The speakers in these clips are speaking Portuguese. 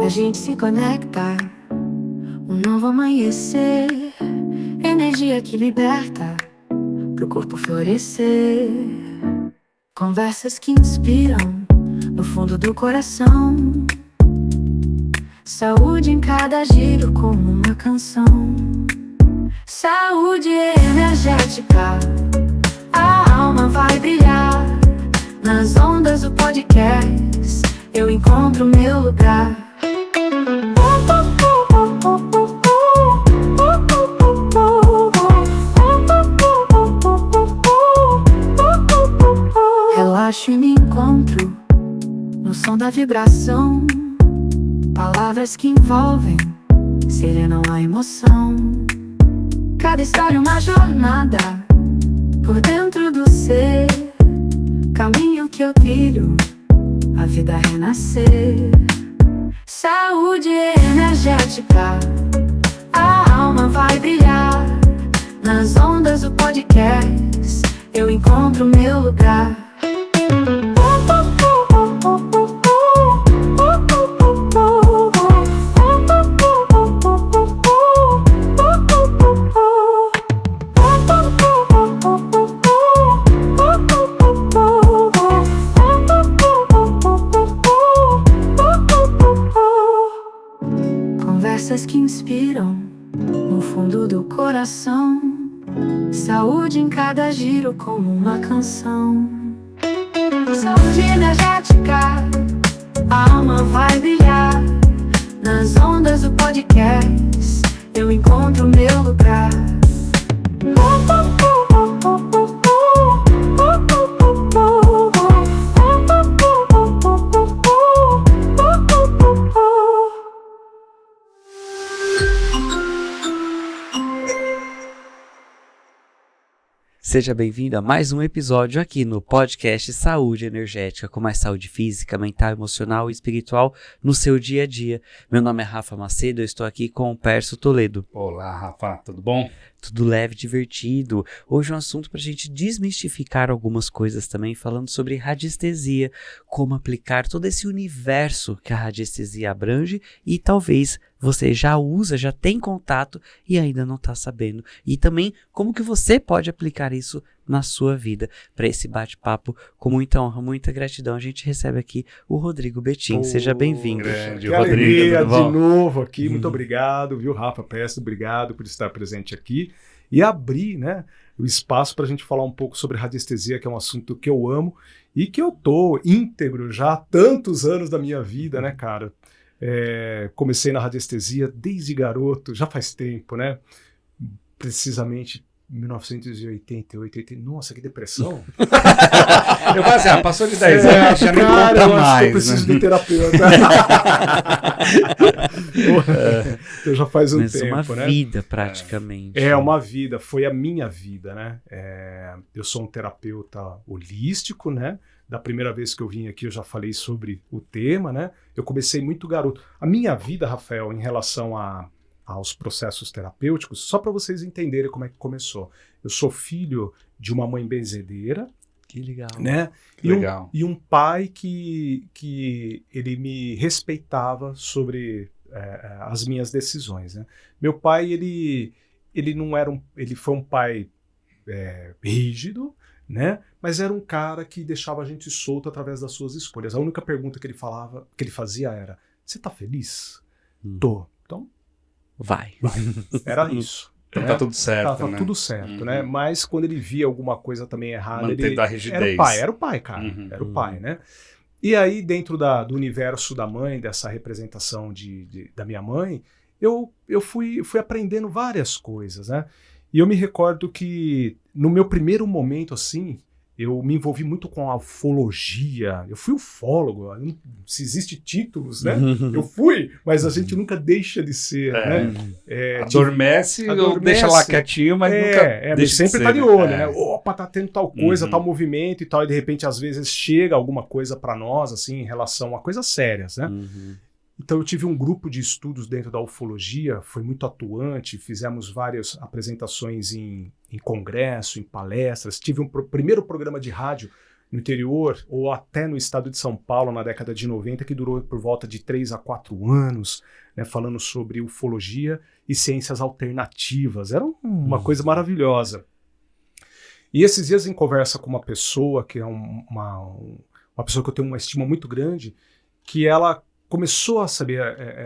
a gente se conecta, um novo amanhecer, energia que liberta, pro corpo florescer. Conversas que inspiram, no fundo do coração. Saúde em cada giro como uma canção. Saúde energética, a alma vai brilhar. Nas ondas do podcast, eu encontro meu lugar. Relaxo e me encontro no som da vibração. Palavras que envolvem, serenam a emoção. Cada história uma jornada, por dentro do ser. Caminho que eu trilho, a vida renascer. Saúde energética, a alma vai brilhar. Nas ondas do podcast, eu encontro meu lugar. Conversas que inspiram, no fundo do coração. Saúde em cada giro como uma canção. Saúde energética, a alma vai brilhar. Nas ondas do podcast, eu encontro meu lugar. Seja bem-vindo a mais um episódio aqui no podcast Saúde Energética, com mais saúde física, mental, emocional e espiritual no seu dia a dia. Meu nome é Rafa Macedo, eu estou aqui com o Pércio Toledo. Olá, Rafa, tudo bom? Tudo leve, divertido. Hoje é um assunto para a gente desmistificar algumas coisas também, falando sobre radiestesia, como aplicar todo esse universo que a radiestesia abrange e talvez você já usa, já tem contato e ainda não está sabendo. E também como que você pode aplicar isso na sua vida. Para esse bate-papo, com muita honra, muita gratidão, a gente recebe aqui o Rodrigo Betim. Seja bem-vindo. Grande, que Rodrigo, alegria tudo bom? de novo aqui, muito obrigado, viu, Rafa Peço, obrigado por estar presente aqui e abrir, né, o espaço para a gente falar um pouco sobre radiestesia, que é um assunto que eu amo e que eu tô íntegro já há tantos anos da minha vida, né, cara? Comecei na radiestesia desde garoto, já faz tempo, né? Precisamente 1988, nossa, que depressão. Eu falei assim, passou de 10 anos, já nem cara, conta eu acho que eu mais, preciso né? de terapeuta. Então já faz um Mas tempo, uma né? vida, praticamente. É uma vida, foi a minha vida, né? Eu sou um terapeuta holístico, né? Da primeira vez que eu vim aqui eu já falei sobre o tema, né? Eu comecei muito garoto. A minha vida, Rafael, em relação aos processos terapêuticos, só para vocês entenderem como é que começou. Eu sou filho de uma mãe benzedeira, Que legal. né? Legal. E um pai que ele me respeitava sobre as minhas decisões, né? Meu pai, ele não era ele foi um pai rígido, né? Mas era um cara que deixava a gente solto através das suas escolhas. A única pergunta que ele fazia era: você tá feliz? Tô. Então, Vai. era isso. Então né? tá tudo certo, Tava né? tudo certo, Uhum. né? Mas quando ele via alguma coisa também errada, Mantendo a era rigidez. o pai, cara. Uhum. Era o pai, né? E aí, dentro do universo da mãe, dessa representação da minha mãe, eu fui aprendendo várias coisas, né? E eu me recordo que, no meu primeiro momento, assim, eu me envolvi muito com a ufologia. Eu fui ufólogo, se existe títulos, né? Eu fui, mas a gente nunca deixa de ser, né? Adormece ou deixa lá quietinho, mas nunca deixa sempre de tá ser, de olho, né? né? Opa, tá tendo tal coisa, tal movimento e tal, e de repente, às vezes, chega alguma coisa para nós, assim, em relação a coisas sérias, né? Então eu tive um grupo de estudos dentro da ufologia, foi muito atuante, fizemos várias apresentações em congresso, em palestras, tive um primeiro programa de rádio no interior, ou até no estado de São Paulo, na década de 90, que durou por volta de 3 a 4 anos, né, falando sobre ufologia e ciências alternativas. Era uma coisa maravilhosa. E esses dias, em conversa com uma pessoa, que é uma pessoa que eu tenho uma estima muito grande, que ela começou a saber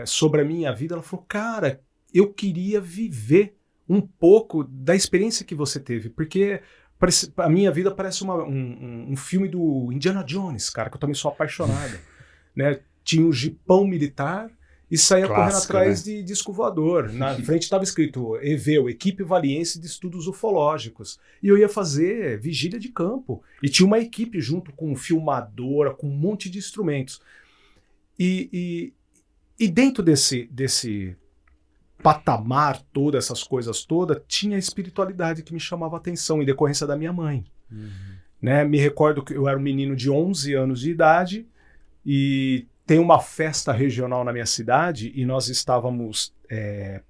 sobre a minha vida, ela falou, cara, eu queria viver um pouco da experiência que você teve, porque a minha vida parece um filme do Indiana Jones, cara, que eu também sou apaixonado. Né? Tinha um jipão militar e saía correndo atrás, né, de disco voador. Na frente estava escrito EVEU, Equipe Valiense de Estudos Ufológicos. E eu ia fazer vigília de campo. E tinha uma equipe junto com filmadora, com um monte de instrumentos. E dentro desse patamar todo, essas coisas todas, tinha a espiritualidade que me chamava a atenção, em decorrência da minha mãe. Né? Me recordo que eu era um menino de 11 anos de idade e tem uma festa regional na minha cidade e nós estávamos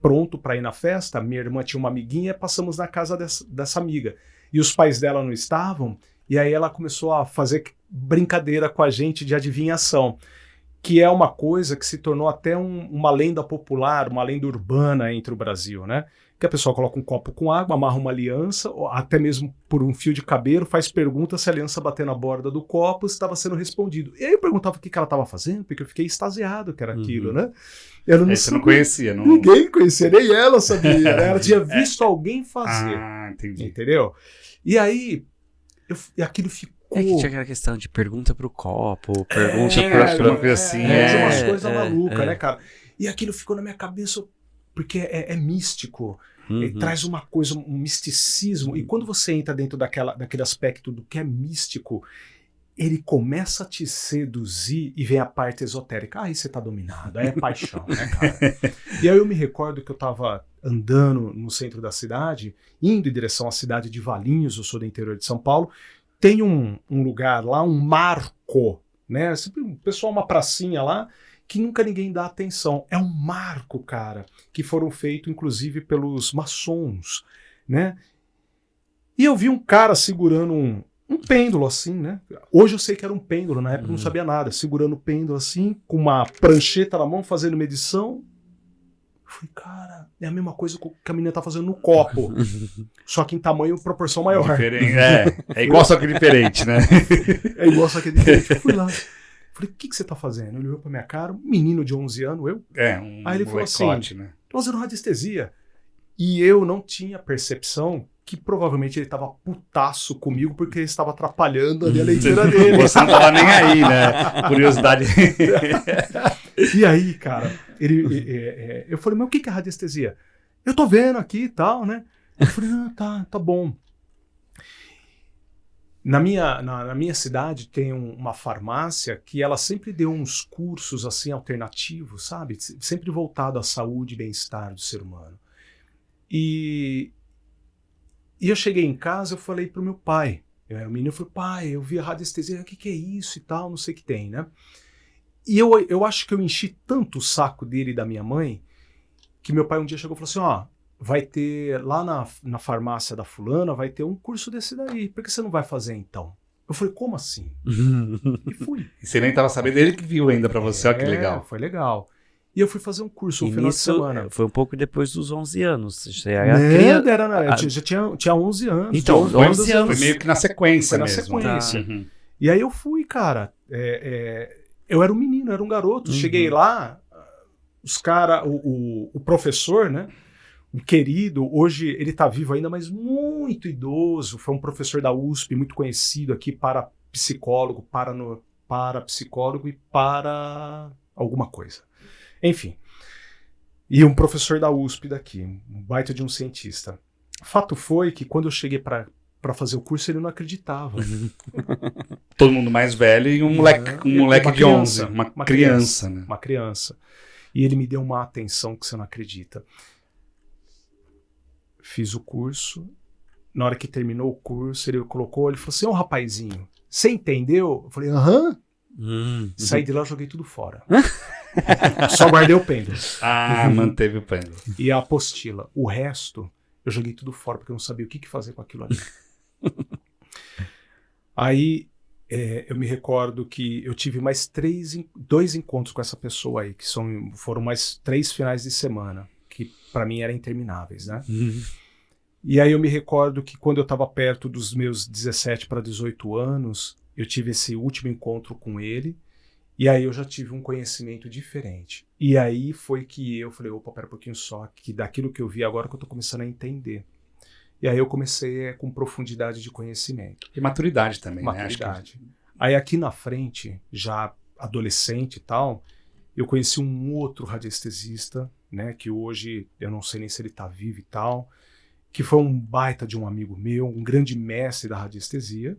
pronto para ir na festa. Minha irmã tinha uma amiguinha, passamos na casa dessa amiga. E os pais dela não estavam, e aí ela começou a fazer brincadeira com a gente de adivinhação, que é uma coisa que se tornou até uma lenda popular, uma lenda urbana entre o Brasil, né? Que a pessoa coloca um copo com água, amarra uma aliança, ou até mesmo por um fio de cabelo, faz pergunta se a aliança bater na borda do copo estava sendo respondido. E aí eu perguntava o que ela estava fazendo, porque eu fiquei extasiado que era aquilo, né? Eu não você não conhecia, não? Ninguém conhecia, nem ela sabia, né? Ela tinha visto alguém fazer. Ah, entendi. Entendeu? E aí, aquilo ficou... É que tinha aquela questão de pergunta pro copo, pergunta pra uma coisa assim. Tinha umas coisas malucas, né, cara? E aquilo ficou na minha cabeça, porque é místico. Traz uma coisa, um misticismo. E quando você entra dentro daquele aspecto do que é místico, ele começa a te seduzir e vem a parte esotérica. Aí você tá dominado, aí é paixão, né, cara? E aí eu me recordo que eu tava andando no centro da cidade, indo em direção à cidade de Valinhos, eu sou do interior de São Paulo. Tem um lugar lá, um marco, né? O pessoal, uma pracinha lá, que nunca ninguém dá atenção. É um marco, cara, que foram feitos, inclusive, pelos maçons, né? E eu vi um cara segurando um pêndulo, assim, né? Hoje eu sei que era um pêndulo, na época eu não sabia nada. Segurando o pêndulo, assim, com uma prancheta na mão, fazendo medição. Eu falei, cara, é a mesma coisa que a menina tá fazendo no copo. Só que em tamanho e proporção maior. Diferente, é igual, só que diferente, né? É igual, só que diferente. Eu fui lá. Falei, o que você tá fazendo? Ele olhou pra minha cara, um menino de 11 anos, eu. Aí ele falou assim, né? tô fazendo radiestesia. E eu não tinha percepção que provavelmente ele tava putaço comigo porque ele estava atrapalhando ali a leitura dele. Você não tava nem aí, né? Curiosidade. E aí, cara, eu falei, mas o que é radiestesia? Eu tô vendo aqui e tal, né? Eu falei, tá bom. Na minha cidade tem uma farmácia que ela sempre deu uns cursos assim alternativos, sabe? Sempre voltado à saúde e bem-estar do ser humano. E eu cheguei em casa, eu falei pro meu pai. O menino falou, pai, eu vi a radiestesia, o que é isso e tal, não sei o que tem, né? E eu acho que eu enchi tanto o saco dele e da minha mãe, que meu pai um dia chegou e falou assim, ó, vai ter lá na farmácia da fulana, vai ter um curso desse daí, por que você não vai fazer então? Eu falei, como assim? E fui. E você nem tava sabendo, ele que viu ainda pra você, olha que legal. Foi legal. E eu fui fazer um curso no final de semana. Foi um pouco depois dos 11 anos. Você Eu já tinha 11 anos. Então, 11 anos. Foi meio que na sequência foi mesmo. Na sequência. Tá. E aí eu fui, cara. Eu era um menino, eu era um garoto. Cheguei lá, os caras, o professor, né? Um querido, hoje ele tá vivo ainda, mas muito idoso. Foi um professor da USP, muito conhecido aqui, para psicólogo, para psicólogo e para alguma coisa. Enfim, e um professor da USP daqui, um baita de um cientista. Fato foi que quando eu cheguei para fazer o curso, ele não acreditava. Todo mundo mais velho e um moleque de 11, uma criança, né? Uma criança. E ele me deu uma atenção que você não acredita. Fiz o curso, na hora que terminou o curso, ele colocou, ele falou assim, ô rapazinho, você entendeu? Eu falei, aham. Saí de lá, joguei tudo fora. Só guardei o pêndulo. Manteve o pêndulo. E a apostila. O resto, eu joguei tudo fora, porque eu não sabia o que fazer com aquilo ali. Aí, eu me recordo que eu tive mais 2 encontros com essa pessoa aí, que foram mais 3 finais de semana, que para mim eram intermináveis, né? E aí eu me recordo que quando eu estava perto dos meus 17 para 18 anos, eu tive esse último encontro com ele, e aí eu já tive um conhecimento diferente. E aí foi que eu falei, opa, pera um pouquinho só, que daquilo que eu vi agora que eu tô começando a entender. E aí eu comecei com profundidade de conhecimento. E maturidade também, Maturidade. né? Acho que... Aí aqui na frente, já adolescente e tal, eu conheci um outro radiestesista, né, que hoje eu não sei nem se ele tá vivo e tal, que foi um baita de um amigo meu, um grande mestre da radiestesia,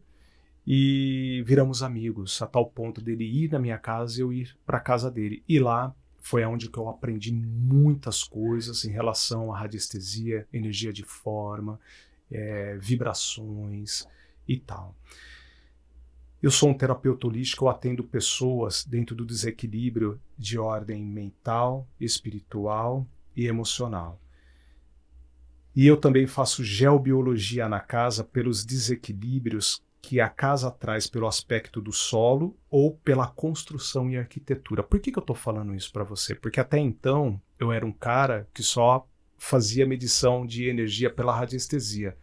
e viramos amigos, a tal ponto dele ir na minha casa e eu ir para casa dele. E lá foi onde que eu aprendi muitas coisas em relação à radiestesia, energia de forma, vibrações e tal. Eu sou um terapeuta holístico, eu atendo pessoas dentro do desequilíbrio de ordem mental, espiritual e emocional. E eu também faço geobiologia na casa pelos desequilíbrios que a casa traz pelo aspecto do solo ou pela construção e arquitetura. Por que eu estou falando isso para você? Porque até então eu era um cara que só fazia medição de energia pela radiestesia.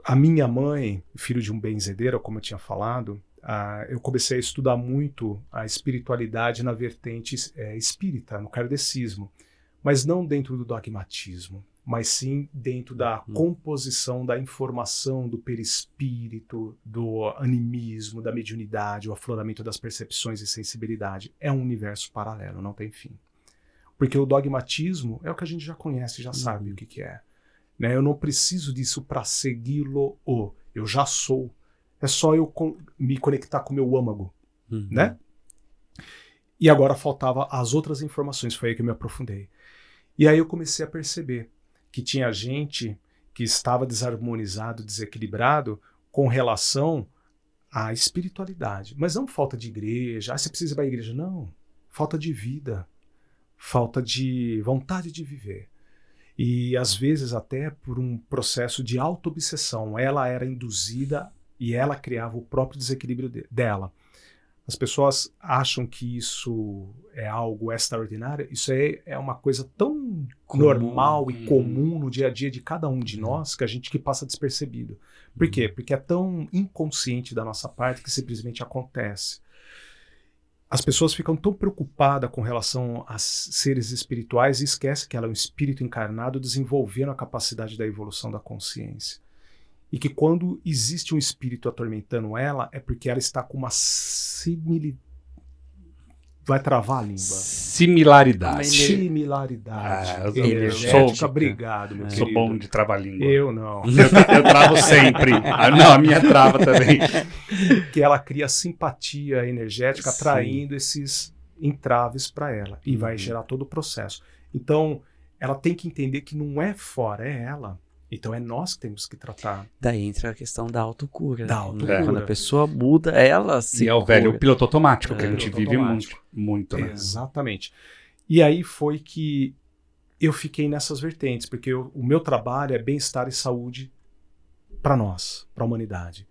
A minha mãe, filho de um benzedeiro, como eu tinha falado, eu comecei a estudar muito a espiritualidade na vertente espírita, no kardecismo, mas não dentro do dogmatismo, mas sim dentro da composição da informação, do perispírito, do animismo, da mediunidade, o afloramento das percepções e sensibilidade. É um universo paralelo, não tem fim. Porque o dogmatismo é o que a gente já conhece, já sabe o que é. Né? Eu não preciso disso para segui-lo, eu já sou. É só eu me conectar com o meu âmago, né? E agora faltava as outras informações, foi aí que eu me aprofundei. E aí eu comecei a perceber que tinha gente que estava desarmonizado, desequilibrado com relação à espiritualidade. Mas não falta de igreja, você precisa ir para a igreja. Não, falta de vida, falta de vontade de viver. E às vezes até por um processo de auto-obsessão. Ela era induzida e ela criava o próprio desequilíbrio dela. As pessoas acham que isso é algo extraordinário. Isso é uma coisa tão normal e comum no dia a dia de cada um de nós que a gente que passa despercebido. Por quê? Porque é tão inconsciente da nossa parte que simplesmente acontece. As pessoas ficam tão preocupadas com relação a seres espirituais e esquecem que ela é um espírito encarnado desenvolvendo a capacidade da evolução da consciência. E que quando existe um espírito atormentando ela, é porque ela está com uma vai travar a língua. Similaridade. Similaridade. Energética. Obrigado, meu querido. Sou bom de travar-língua. Eu não. Eu travo sempre. Não, a minha trava também. Que ela cria simpatia energética, atraindo esses entraves para ela. E vai gerar todo o processo. Então, ela tem que entender que não é fora, é ela. Então é nós que temos que tratar. Daí entra a questão da autocura. Da autocura. Quando a pessoa muda, ela se E é o velho cura. piloto automático que a gente vive automático. muito, né? Exatamente. E aí foi que eu fiquei nessas vertentes, porque o meu trabalho é bem-estar e saúde para nós, para a humanidade.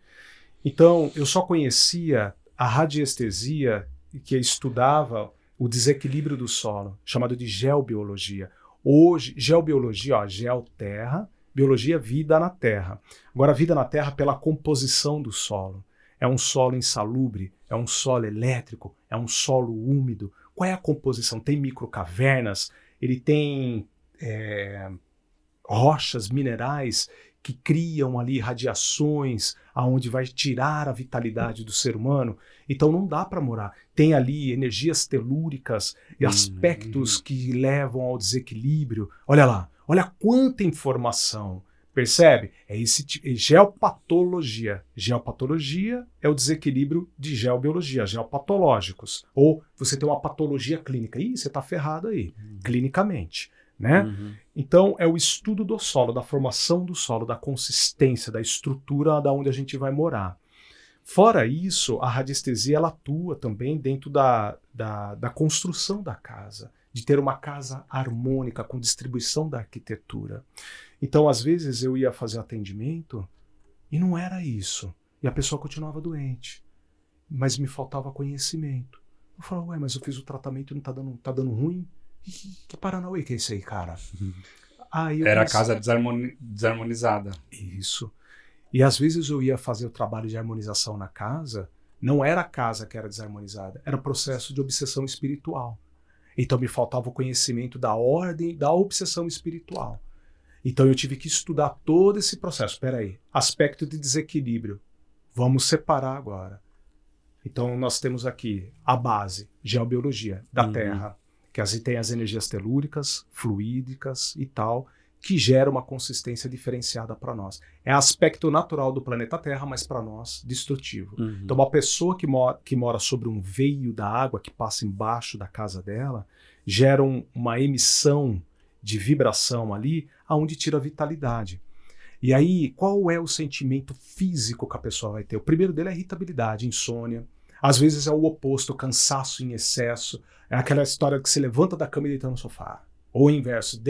Então, eu só conhecia a radiestesia que estudava o desequilíbrio do solo, chamado de geobiologia. Hoje, geobiologia, geoterra, biologia, vida na Terra. Agora, a vida na Terra pela composição do solo. É um solo insalubre? É um solo elétrico? É um solo úmido? Qual é a composição? Tem microcavernas? Ele tem rochas, minerais que criam ali radiações aonde vai tirar a vitalidade do ser humano? Então não dá para morar. Tem ali energias telúricas e aspectos que levam ao desequilíbrio. Olha lá. Olha quanta informação, percebe? É geopatologia. Geopatologia é o desequilíbrio de geobiologia, geopatológicos. Ou você tem uma patologia clínica. Ih, você está ferrado aí, clinicamente. Né? Então, é o estudo do solo, da formação do solo, da consistência, da estrutura da onde a gente vai morar. Fora isso, a radiestesia ela atua também dentro da construção da casa, de ter uma casa harmônica, com distribuição da arquitetura. Então, às vezes, eu ia fazer atendimento e não era isso. E a pessoa continuava doente, mas me faltava conhecimento. Eu falava, ué, mas eu fiz o tratamento e não tá dando ruim? Que paranauê que é esse aí, cara? Aí Era a casa desarmonizada. Isso. E às vezes eu ia fazer o trabalho de harmonização na casa, não era a casa que era desarmonizada, era o processo de obsessão espiritual. Então me faltava o conhecimento da ordem da obsessão espiritual. Então eu tive que estudar todo esse processo. Espera aí, aspecto de desequilíbrio. Vamos separar agora. Então nós temos aqui a base, geobiologia da Terra, que tem as energias telúricas, fluídicas e tal, que gera uma consistência diferenciada para nós. É aspecto natural do planeta Terra, mas para nós, destrutivo. Então uma pessoa que mora sobre um veio da água que passa embaixo da casa dela, gera uma emissão de vibração ali, aonde tira a vitalidade. E aí, qual é o sentimento físico que a pessoa vai ter? O primeiro dele é irritabilidade, insônia. Às vezes é o oposto, cansaço em excesso. É aquela história que se levanta da cama e deita no sofá. Ou o inverso,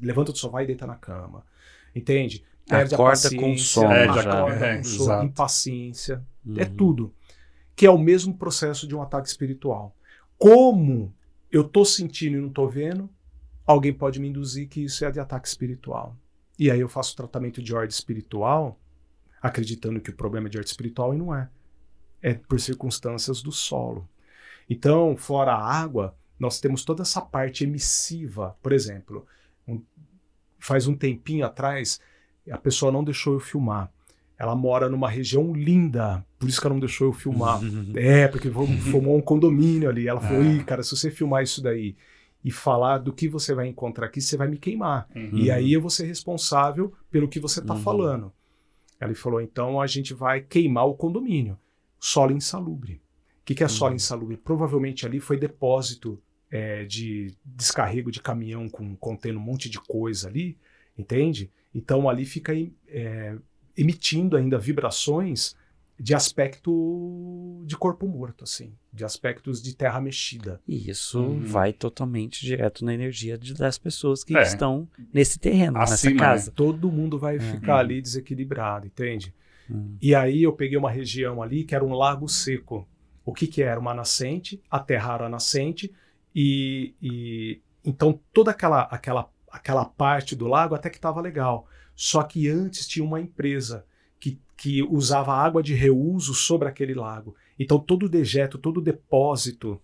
levanta do sofá e deita na cama. Entende? Perde acorda a paciência. com sono. Acorda com sono, impaciência. É tudo. Que é o mesmo processo de um ataque espiritual. Como eu estou sentindo e não estou vendo, alguém pode me induzir que isso é de ataque espiritual. E aí eu faço tratamento de ordem espiritual, acreditando que o problema é de ordem espiritual e não é. É por circunstâncias do solo. Então, fora a água, nós temos toda essa parte emissiva. Por exemplo, faz um tempinho atrás, a pessoa não deixou eu filmar. Ela mora numa região linda, por isso que ela não deixou eu filmar. Porque formou um condomínio ali. Ela falou, ih, cara, se você filmar isso daí e falar do que você vai encontrar aqui, você vai me queimar. E aí eu vou ser responsável pelo que você está falando. Ela falou, então a gente vai queimar o condomínio. Solo insalubre. O que é solo insalubre? Provavelmente ali foi depósito de descarrego de caminhão contendo um monte de coisa ali, entende? Então ali fica emitindo ainda vibrações de aspecto de corpo morto, assim, de aspectos de terra mexida. E isso vai totalmente direto na energia das pessoas que estão nesse terreno, nessa casa. Né? Todo mundo vai ficar ali desequilibrado, entende? E aí eu peguei uma região ali que era um lago seco. O que era? Uma nascente, a terra era nascente, e então toda aquela parte do lago até que estava legal. Só que antes tinha uma empresa que usava água de reuso sobre aquele lago. Então todo o dejeto, todo o depósito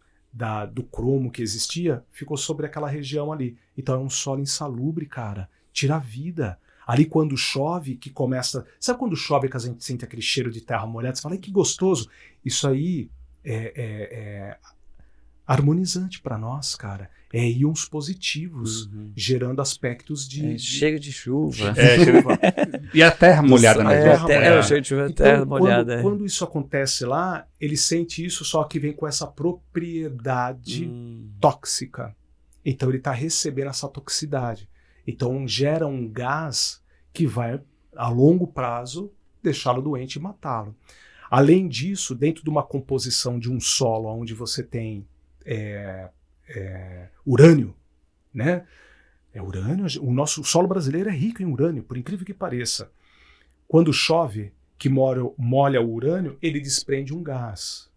do cromo que existia ficou sobre aquela região ali. Então é um solo insalubre, cara. Tira a vida. Ali quando chove, que começa... Sabe quando chove que a gente sente aquele cheiro de terra molhada? Você fala, ai, que gostoso. Isso aí é harmonizante para nós, cara. É íons positivos, gerando aspectos de... Cheiro de chuva. E a terra molhada, né? O cheiro de chuva, a terra molhada. Quando isso acontece lá, ele sente isso, só que vem com essa propriedade tóxica. Então ele está recebendo essa toxicidade. Então gera um gás que vai, a longo prazo, deixá-lo doente e matá-lo. Além disso, dentro de uma composição de um solo onde você tem urânio, né? Urânio, o nosso solo brasileiro é rico em urânio, por incrível que pareça. Quando chove, que molha o urânio, ele desprende um gás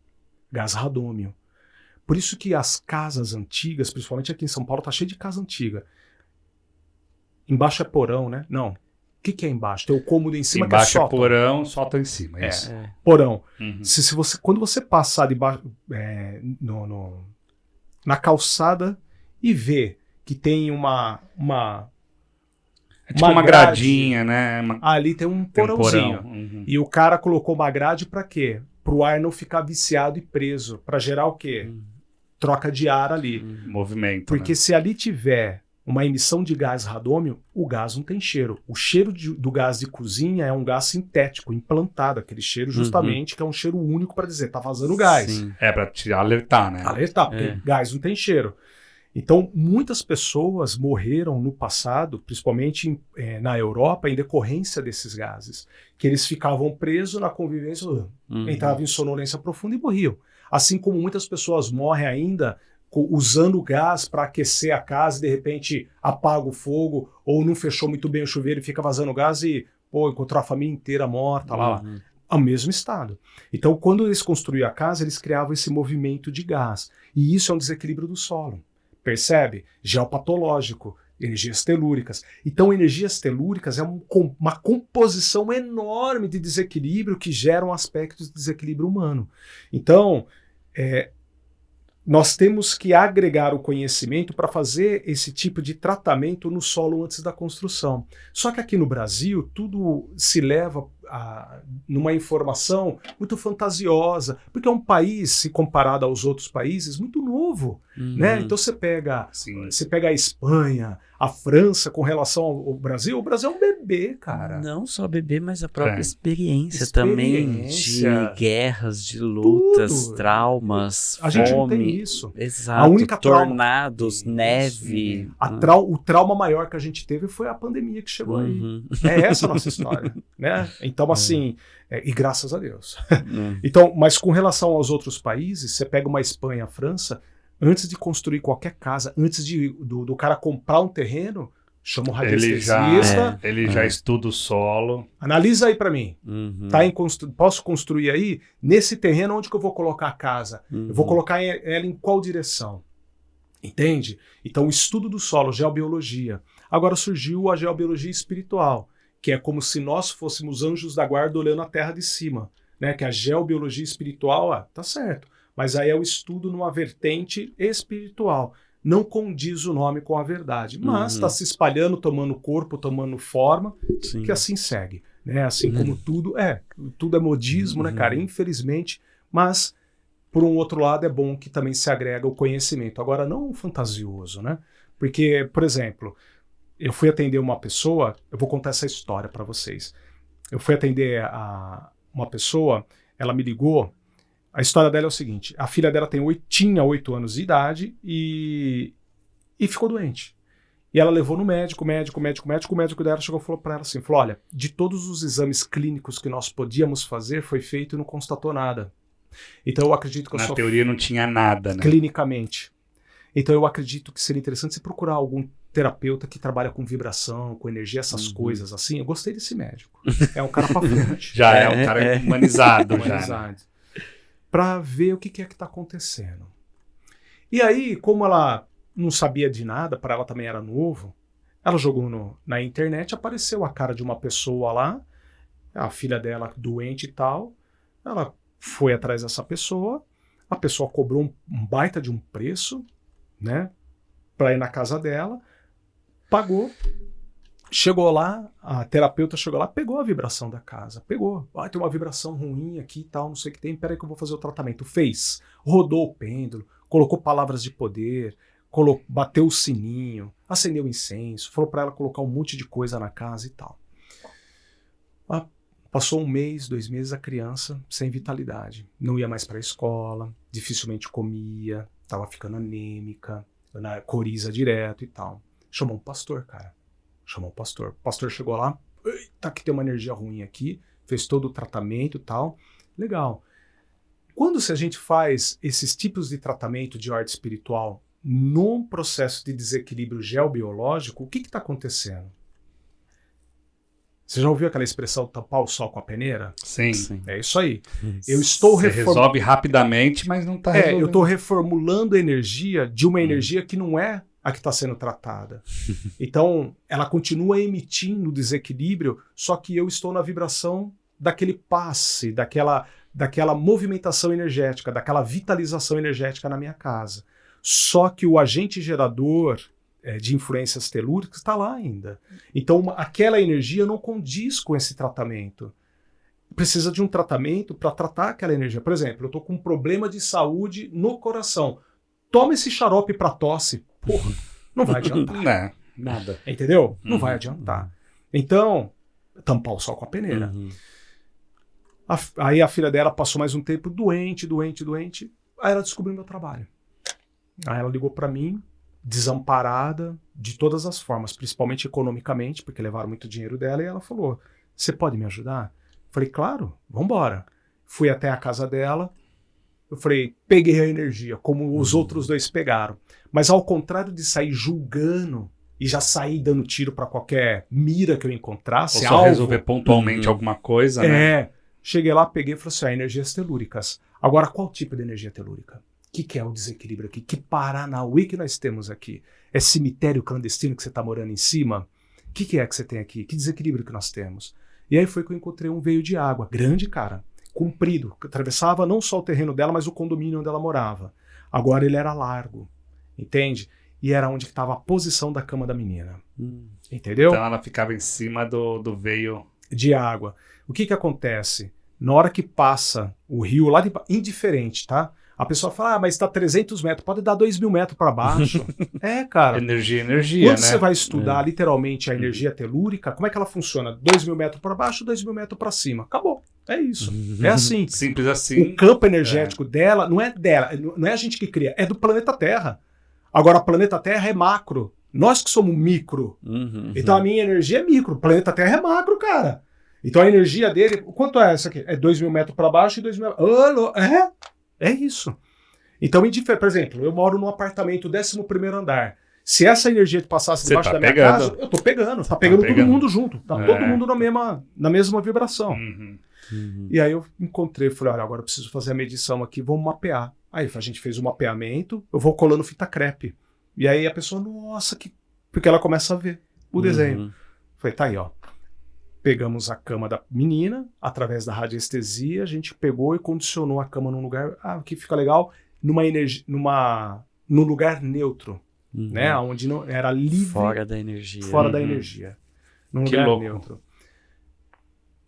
radômio. Por isso que as casas antigas, principalmente aqui em São Paulo, está cheio de casa antiga. Embaixo é porão, né? Não. O que é embaixo? Tem o cômodo em cima, embaixo que é sótão. Porão, sótão em cima. Porão. Quando você passar debaixo, na calçada e ver que tem uma gradinha, né? Ali tem um porãozinho. E o cara colocou uma grade para quê? Para o ar não ficar viciado e preso. Para gerar o quê? Troca de ar ali. Movimento. Porque se ali tiver uma emissão de gás radômio, o gás não tem cheiro. O cheiro do gás de cozinha é um gás sintético, implantado, aquele cheiro justamente que é um cheiro único para dizer, tá vazando gás. Sim. Para te alertar, né? Alertar, porque gás não tem cheiro. Então, muitas pessoas morreram no passado, principalmente na Europa, em decorrência desses gases, que eles ficavam presos na convivência, entravam em sonolência profunda e morriam. Assim como muitas pessoas morrem ainda usando gás para aquecer a casa e de repente apaga o fogo ou não fechou muito bem o chuveiro e fica vazando gás e encontrou a família inteira morta lá. ao mesmo estado. Então, quando eles construíam a casa, eles criavam esse movimento de gás. E isso é um desequilíbrio do solo. Percebe? Geopatológico, energias telúricas. Então, energias telúricas é uma composição enorme de desequilíbrio que geram aspectos de desequilíbrio humano. Então, nós temos que agregar o conhecimento para fazer esse tipo de tratamento no solo antes da construção. Só que aqui no Brasil, tudo se leva numa informação muito fantasiosa, porque é um país, se comparado aos outros países, muito novo. Né? Então você pega a Espanha, a França com relação ao Brasil, o Brasil é um bebê, cara. Não só bebê, mas a própria experiência também de guerras, de lutas, tudo. traumas, A gente não fome. tem isso. Exato. A única tornados, trauma, neve. O trauma maior que a gente teve foi a pandemia que chegou aí. É essa a nossa história. Né? Então, assim, e graças a Deus. Então, mas com relação aos outros países, você pega uma Espanha, a França, antes de construir qualquer casa, antes do cara comprar um terreno, chama o radiestesista. Ele já estuda o solo. Analisa aí para mim. Posso construir aí? Nesse terreno, onde que eu vou colocar a casa? Eu vou colocar ela em qual direção? Entende? Então, o estudo do solo, geobiologia. Agora surgiu a geobiologia espiritual, que é como se nós fôssemos anjos da guarda olhando a terra de cima. Né? Que a geobiologia espiritual, tá certo. Mas aí é o estudo numa vertente espiritual. Não condiz o nome com a verdade. Mas está se espalhando, tomando corpo, tomando forma, que assim segue. Né? Assim como tudo é modismo, né, cara? Infelizmente. Mas, por um outro lado, é bom que também se agrega o conhecimento. Agora, não fantasioso, né? Porque, por exemplo, eu fui atender uma pessoa, eu vou contar essa história para vocês. Eu fui atender uma pessoa, ela me ligou. A história dela é o seguinte: a filha dela tinha 8 anos de idade e ficou doente. E ela levou no médico, o médico dela chegou e falou para ela assim, olha, de todos os exames clínicos que nós podíamos fazer, foi feito e não constatou nada. Então eu acredito que Na teoria não tinha nada, né? Clinicamente. Então eu acredito que seria interessante você procurar algum terapeuta que trabalha com vibração, com energia, essas coisas assim. Eu gostei desse médico. É um cara pra frente. Já é um cara humanizado. Já, né? Para ver o que é que está acontecendo. E aí, como ela não sabia de nada, para ela também era novo, ela jogou na internet, apareceu a cara de uma pessoa lá, a filha dela doente e tal, ela foi atrás dessa pessoa, a pessoa cobrou um baita de um preço, né, para ir na casa dela, pagou, chegou lá, a terapeuta chegou lá, pegou a vibração da casa, pegou. Tem uma vibração ruim aqui e tal, não sei o que tem, peraí que eu vou fazer o tratamento. Fez, rodou o pêndulo, colocou palavras de poder, bateu o sininho, acendeu incenso, falou para ela colocar um monte de coisa na casa e tal. Passou 1 mês, 2 meses, a criança sem vitalidade. Não ia mais para a escola, dificilmente comia, estava ficando anêmica, coriza direto e tal. Chamou um pastor, cara. Chamou o pastor. O pastor chegou lá, eita, que tem uma energia ruim aqui, fez todo o tratamento e tal. Legal. Se a gente faz esses tipos de tratamento de ordem espiritual num processo de desequilíbrio geobiológico, o que está acontecendo? Você já ouviu aquela expressão tampar o sol com a peneira? Sim. É isso aí. Eu estou resolve rapidamente, mas não está resolvendo. Eu estou reformulando a energia de uma energia que não é a que está sendo tratada. Então, ela continua emitindo desequilíbrio, só que eu estou na vibração daquele passe, daquela movimentação energética, daquela vitalização energética na minha casa. Só que o agente gerador de influências telúricas está lá ainda. Então, aquela energia não condiz com esse tratamento. Precisa de um tratamento para tratar aquela energia. Por exemplo, eu estou com um problema de saúde no coração. Toma esse xarope para tosse. Porra, não vai adiantar. Não, nada. Entendeu? Não vai adiantar. Então, tampar o sol com a peneira. Aí a filha dela passou mais um tempo doente. Aí ela descobriu meu trabalho. Aí ela ligou para mim, desamparada de todas as formas, principalmente economicamente, porque levaram muito dinheiro dela, e ela falou, você pode me ajudar? Eu falei, claro, vambora. Fui até a casa dela, eu falei, peguei a energia, como os outros 2 pegaram. Mas ao contrário de sair julgando e já sair dando tiro para qualquer mira que eu encontrasse, ou só resolver pontualmente alguma coisa, né? Cheguei lá, peguei e falei assim, energias telúricas. Agora, qual tipo de energia telúrica? O que é o desequilíbrio aqui? Que Paranauê que nós temos aqui? É cemitério clandestino que você está morando em cima? O que é que você tem aqui? Que desequilíbrio que nós temos? E aí foi que eu encontrei um veio de água, grande, cara, comprido, que atravessava não só o terreno dela, mas o condomínio onde ela morava. Agora ele era largo, entende? E era onde estava a posição da cama da menina. Entendeu? Então ela ficava em cima do veio de água. O que acontece? Na hora que passa o rio lá de indiferente, tá? A pessoa fala, mas está 300 metros, pode dar 2.000 metros para baixo. Cara. Energia, quando né? você vai estudar literalmente a energia telúrica, como é que ela funciona? 2.000 metros para baixo, 2.000 metros para cima. Acabou. É isso. É assim. Simples assim. O campo energético dela, não é a gente que cria, é do planeta Terra. Agora, o planeta Terra é macro. Nós que somos micro. Então a minha energia é micro. O planeta Terra é macro, cara. Então a energia dele, quanto é essa aqui? É 2.000 metros para baixo e 2.000 metros. É isso. Então, por exemplo, eu moro num apartamento 11º andar. Se essa energia passasse debaixo da minha casa, eu tô pegando. Tá pegando todo mundo junto. Tá todo mundo na mesma vibração. E aí eu encontrei, falei, olha, agora eu preciso fazer a medição aqui, vamos mapear. Aí a gente fez o mapeamento, eu vou colando fita crepe. E aí a pessoa, nossa, porque ela começa a ver o desenho. Falei, tá aí, ó. Pegamos a cama da menina, através da radiestesia, a gente pegou e condicionou a cama num lugar, que fica legal, num lugar neutro, né? Onde não era livre. Fora da energia. Fora da energia. Num lugar neutro.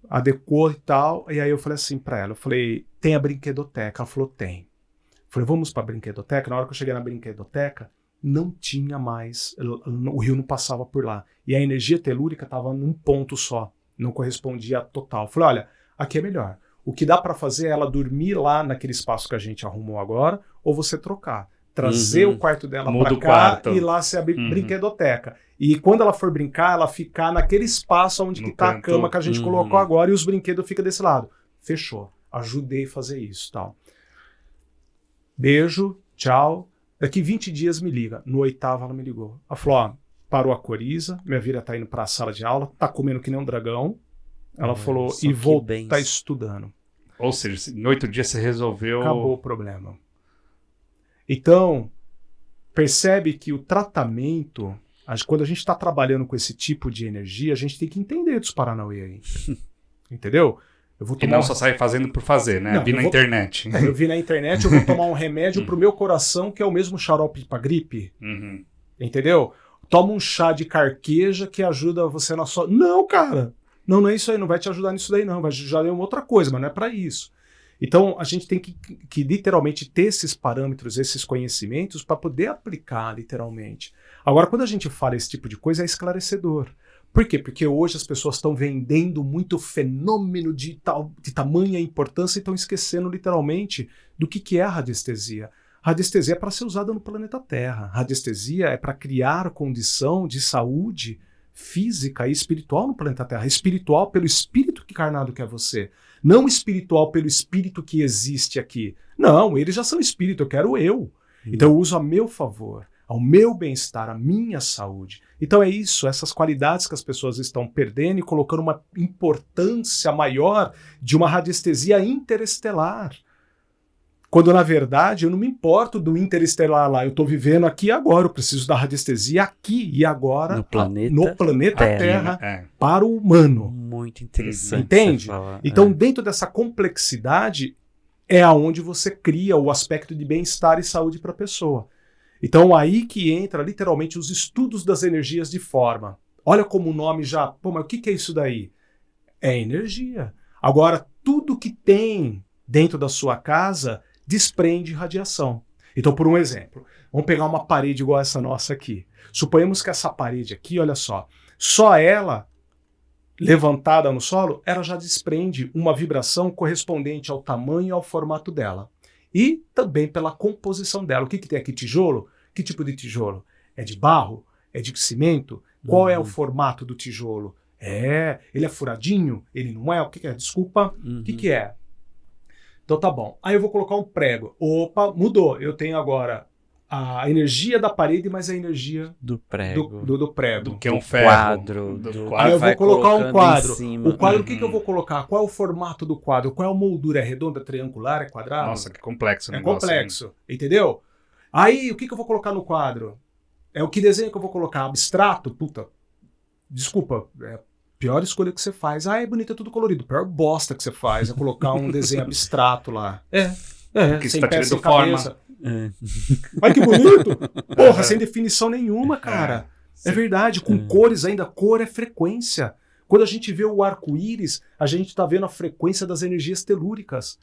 Adequou e tal, e aí eu falei assim pra ela, eu falei, tem a brinquedoteca? Ela falou, tem. Eu falei, vamos pra brinquedoteca? Na hora que eu cheguei na brinquedoteca, não tinha mais, o rio não passava por lá. E a energia telúrica estava num ponto só, não correspondia a total. Falei, olha, aqui é melhor. O que dá para fazer é ela dormir lá naquele espaço que a gente arrumou agora, ou você trocar. Trazer o quarto dela para cá e lá ser a brinquedoteca. E quando ela for brincar, ela ficar naquele espaço onde está a cama que a gente colocou agora e os brinquedos ficam desse lado. Fechou. Ajudei a fazer isso. Tal. Beijo, tchau. Daqui 20 dias me liga. No 8º ela me ligou. Ela falou, parou a coriza, minha filha tá indo para a sala de aula, tá comendo que nem um dragão. Ela falou, e vou tá estudando. Ou seja, em 8 dias você resolveu... Acabou o problema. Então, percebe que o tratamento, quando a gente está trabalhando com esse tipo de energia, a gente tem que entender dos Paranauê aí. Entendeu? Eu vou tomar e não só sair fazendo por fazer, né? Não, vi na internet. Eu vi na internet, eu vou tomar um remédio pro meu coração, que é o mesmo xarope pra gripe. Entendeu? Toma um chá de carqueja que ajuda você na sua... Não, cara! Não é isso aí, não vai te ajudar nisso daí não, vai te ajudar em uma outra coisa, mas não é para isso. Então a gente tem que literalmente ter esses parâmetros, esses conhecimentos para poder aplicar literalmente. Agora, quando a gente fala esse tipo de coisa, é esclarecedor. Por quê? Porque hoje as pessoas estão vendendo muito fenômeno de tamanha importância e estão esquecendo literalmente do que é a radiestesia. Radiestesia é para ser usada no planeta Terra. Radiestesia é para criar condição de saúde física e espiritual no planeta Terra. Espiritual pelo espírito encarnado que é você. Não espiritual pelo espírito que existe aqui. Não, eles já são espírito, eu quero eu. Então eu uso a meu favor, ao meu bem-estar, à minha saúde. Então é isso, essas qualidades que as pessoas estão perdendo e colocando uma importância maior de uma radiestesia interestelar. Quando, na verdade, eu não me importo do interestelar lá. Eu estou vivendo aqui e agora. Eu preciso da radiestesia aqui e agora no planeta Terra para o humano. Muito interessante. Entende? Então, dentro dessa complexidade, é aonde você cria o aspecto de bem-estar e saúde para a pessoa. Então, aí que entra, literalmente, os estudos das energias de forma. Olha como o nome já... Pô, mas o que é isso daí? É energia. Agora, tudo que tem dentro da sua casa... desprende radiação. Então, por um exemplo, vamos pegar uma parede igual essa nossa aqui. Suponhamos que essa parede aqui, olha só ela levantada no solo, ela já desprende uma vibração correspondente ao tamanho e ao formato dela. E também pela composição dela. O que tem aqui? Tijolo? Que tipo de tijolo? É de barro? É de cimento? Qual é o formato do tijolo? Ele é furadinho? Ele não é? O que é? Desculpa. O que é? Então tá bom. Aí eu vou colocar um prego. Opa, mudou. Eu tenho agora a energia da parede, mas a energia Do prego. do prego. Do que é um do ferro. quadro. Aí eu vou vai colocar um colocando quadro. em cima. O quadro, o que eu vou colocar? Qual é o formato do quadro? Qual é a moldura? É redonda, triangular, é quadrado? Nossa, que complexo o é negócio. complexo, entendeu? Aí, o que eu vou colocar no quadro? É o que desenho que eu vou colocar? Abstrato? Puta, desculpa, é a pior escolha que você faz. Ah, é bonito, é tudo colorido. Pior bosta que você faz é colocar um desenho abstrato lá. Que sem está pé, tirando sem forma. cabeça. É. Ai, que bonito! Porra, sem definição nenhuma, cara. É verdade, com cores ainda. Cor é frequência. Quando a gente vê o arco-íris, a gente tá vendo a frequência das energias telúricas.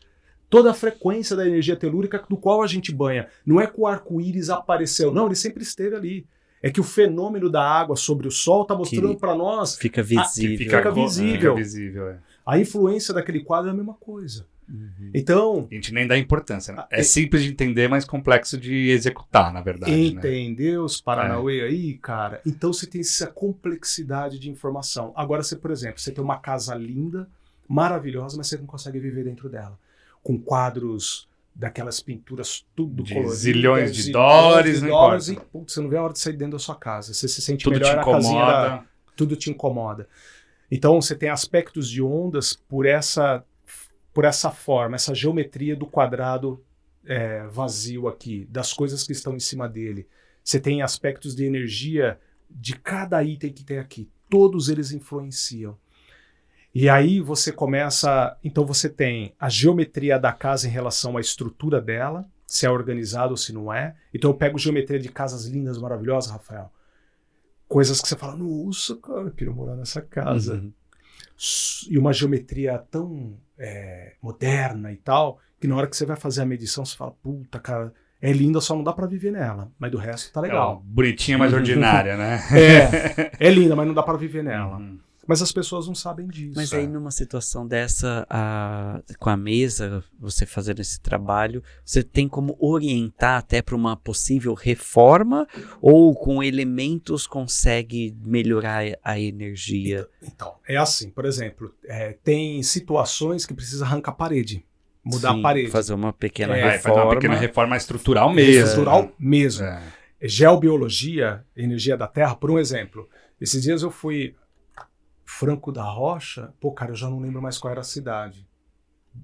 Toda a frequência da energia telúrica do qual a gente banha. Não é que o arco-íris apareceu. Não, ele sempre esteve ali. É que o fenômeno da água sobre o sol tá mostrando para nós... Fica visível. Fica visível. Fica visível, é. A influência daquele quadro é a mesma coisa. Uhum. Então... A gente nem dá importância, né? É simples de entender, mas complexo de executar, na verdade. Entendeu os Paranauê aí, cara? Então você tem essa complexidade de informação. Agora, você, por exemplo, você tem uma casa linda, maravilhosa, mas você não consegue viver dentro dela. Com quadros daquelas pinturas tudo De coloridas. zilhões de dólares, não dólares importa. e putz, você não vê a hora de sair dentro da sua casa. Você se sente Tudo te melhor na casinha incomoda. tudo te incomoda. Então você tem aspectos de ondas por essa forma, essa geometria do quadrado vazio aqui, das coisas que estão em cima dele. Você tem aspectos de energia de cada item que tem aqui. Todos eles influenciam. E aí você começa... Então você tem a geometria da casa em relação à estrutura dela, se é organizado ou se não é. Então eu pego geometria de casas lindas, maravilhosas, Rafael. Coisas que você fala, nossa, cara, eu queria morar nessa casa. Uhum. E uma geometria tão moderna e tal, que na hora que você vai fazer a medição, você fala, puta, cara, é linda, só não dá pra viver nela. Mas do resto tá legal. Bonitinha, mas ordinária, né? É linda, mas não dá pra viver nela. Uhum. Mas as pessoas não sabem disso. Mas aí numa situação dessa, com a mesa, você fazendo esse trabalho, você tem como orientar até para uma possível reforma ou com elementos consegue melhorar a energia? Então, é assim, por exemplo, tem situações que precisa arrancar a parede, mudar Sim, a parede. fazer uma pequena Faz reforma. uma pequena reforma estrutural mesmo. Estrutural mesmo. É. Geobiologia, energia da Terra, por um exemplo. Esses dias eu fui... Franco da Rocha, pô, cara, eu já não lembro mais qual era a cidade.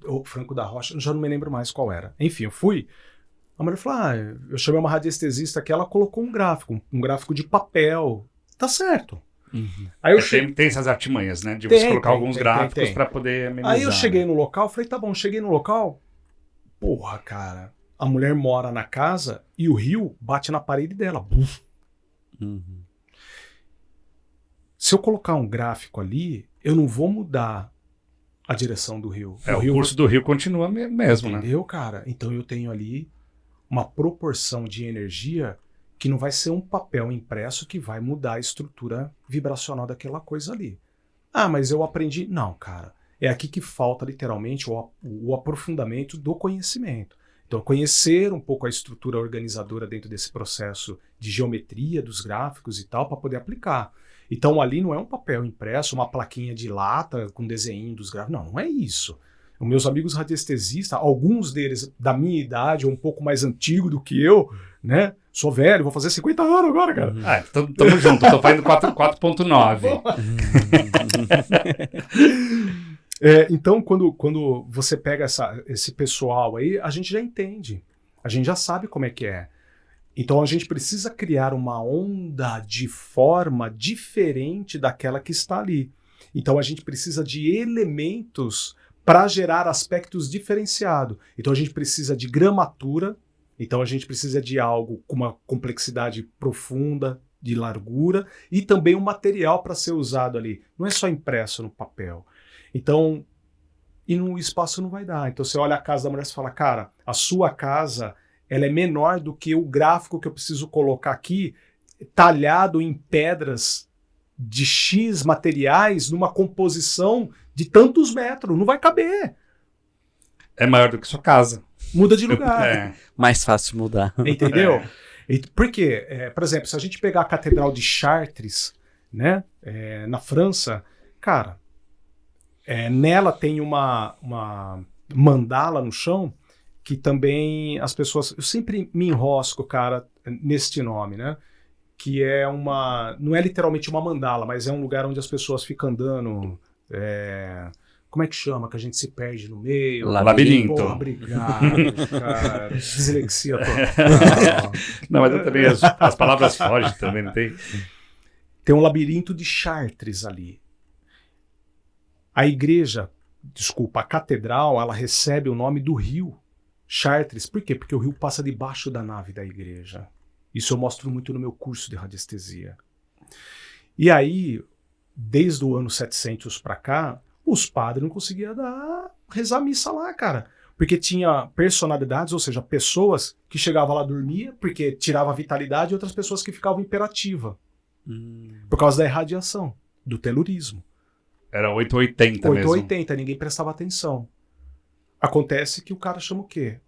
Ou Franco da Rocha, eu já não me lembro mais qual era. Enfim, eu fui. A mulher falou, eu chamei uma radiestesista aqui, ela colocou um gráfico de papel. Tá certo. Uhum. Aí eu Tem essas artimanhas, né? De você colocar alguns gráficos tem. para poder amenizar. Aí eu cheguei no local, falei, tá bom, cheguei no local. Porra, cara, a mulher mora na casa e o rio bate na parede dela. Buf. Uhum. Se eu colocar um gráfico ali, eu não vou mudar a direção do rio. O curso do rio continua mesmo, entendeu, cara? Então eu tenho ali uma proporção de energia que não vai ser um papel impresso que vai mudar a estrutura vibracional daquela coisa ali. Ah, mas eu aprendi... Não, cara. É aqui que falta literalmente o aprofundamento do conhecimento. Então, conhecer um pouco a estrutura organizadora dentro desse processo de geometria dos gráficos e tal, para poder aplicar. Então, ali não é um papel impresso, uma plaquinha de lata com desenho dos gráficos. Não é isso. Os meus amigos radiestesistas, alguns deles da minha idade, ou um pouco mais antigo do que eu, né? Sou velho, vou fazer 50 anos agora, cara. Tamo junto, tô fazendo 4.9. Então, quando você pega esse pessoal aí, a gente já entende. A gente já sabe como é que é. Então, a gente precisa criar uma onda de forma diferente daquela que está ali. Então, a gente precisa de elementos para gerar aspectos diferenciados. Então, a gente precisa de gramatura. Então, a gente precisa de algo com uma complexidade profunda, de largura, e também um material para ser usado ali. Não é só impresso no papel. Então, e no espaço não vai dar. Então, você olha a casa da mulher e fala, cara, a sua casa... ela é menor do que o gráfico que eu preciso colocar aqui, talhado em pedras de X materiais, numa composição de tantos metros. Não vai caber. É maior do que sua casa. Muda de lugar. Mais fácil mudar. Entendeu? Por quê? Por exemplo, se a gente pegar a Catedral de Chartres, né, na França, cara, nela tem uma mandala no chão, que também as pessoas... Eu sempre me enrosco, cara. neste nome, né? Que é não é literalmente uma mandala, mas é um lugar onde as pessoas ficam andando. Como é que chama? Que a gente se perde no meio. Labirinto. Porra, obrigado, cara. Dislexia total. Não, mas também as palavras fogem também, não tem? Tem um labirinto de Chartres ali. A igreja, a catedral, ela recebe o nome do rio Chartres. Por quê? Porque o rio passa debaixo da nave da igreja. Isso eu mostro muito no meu curso de radiestesia. E aí, desde o ano 700 para cá, os padres não conseguiam rezar missa lá, cara. Porque tinha personalidades, ou seja, pessoas que chegavam lá dormia porque tirava a vitalidade, e outras pessoas que ficavam imperativa. Por causa da irradiação, do telurismo. Era 880 mesmo. 880, ninguém prestava atenção. Acontece que o cara chama o quê?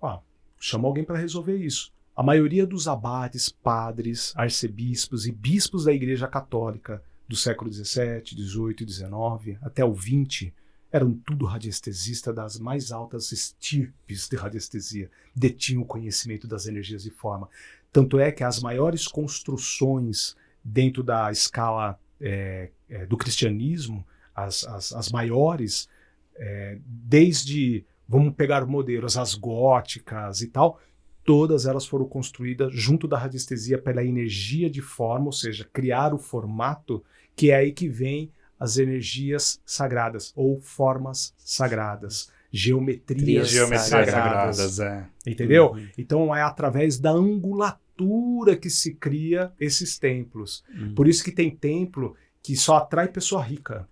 Chama alguém para resolver isso. A maioria dos abades, padres, arcebispos e bispos da Igreja Católica do século XVII, XVIII e XIX, até o XX, eram tudo radiestesistas das mais altas estirpes de radiestesia. Detinham o conhecimento das energias de forma. Tanto é que as maiores construções dentro da escala do cristianismo, as maiores, desde, vamos pegar modelos, as góticas e tal, todas elas foram construídas junto da radiestesia pela energia de forma, ou seja, criar o formato, que é aí que vem as energias sagradas, ou formas sagradas, geometrias sagradas. Entendeu? Então é através da angulatura que se cria esses templos. Por isso que tem templo que só atrai pessoa rica.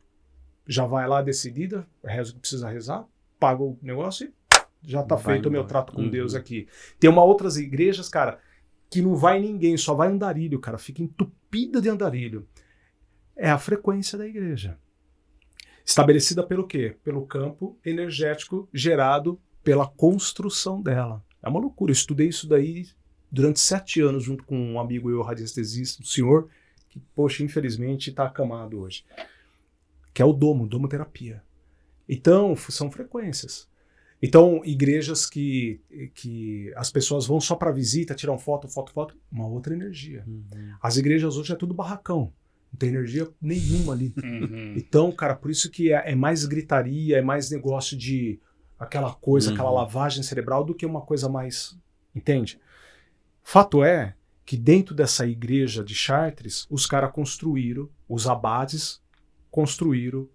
Já vai lá decidida, reza o que precisa rezar, paga o negócio e já tá feito o meu trato com Deus aqui. Tem outras igrejas, cara, que não vai ninguém, só vai andarilho, cara. Fica entupida de andarilho. É a frequência da igreja. Estabelecida pelo quê? Pelo campo energético gerado pela construção dela. É uma loucura. Eu estudei isso daí durante 7 anos junto com um amigo eu, radiestesista, um senhor, que, poxa, infelizmente está acamado hoje. Que é o domoterapia. Então, são frequências. Então, igrejas que as pessoas vão só para visita, tiram foto, uma outra energia. As igrejas hoje é tudo barracão, não tem energia nenhuma ali. Então, cara, por isso que é mais gritaria, é mais negócio de aquela coisa, aquela lavagem cerebral do que uma coisa mais... Entende? Fato é que dentro dessa igreja de Chartres, os caras construíram, os abades construíram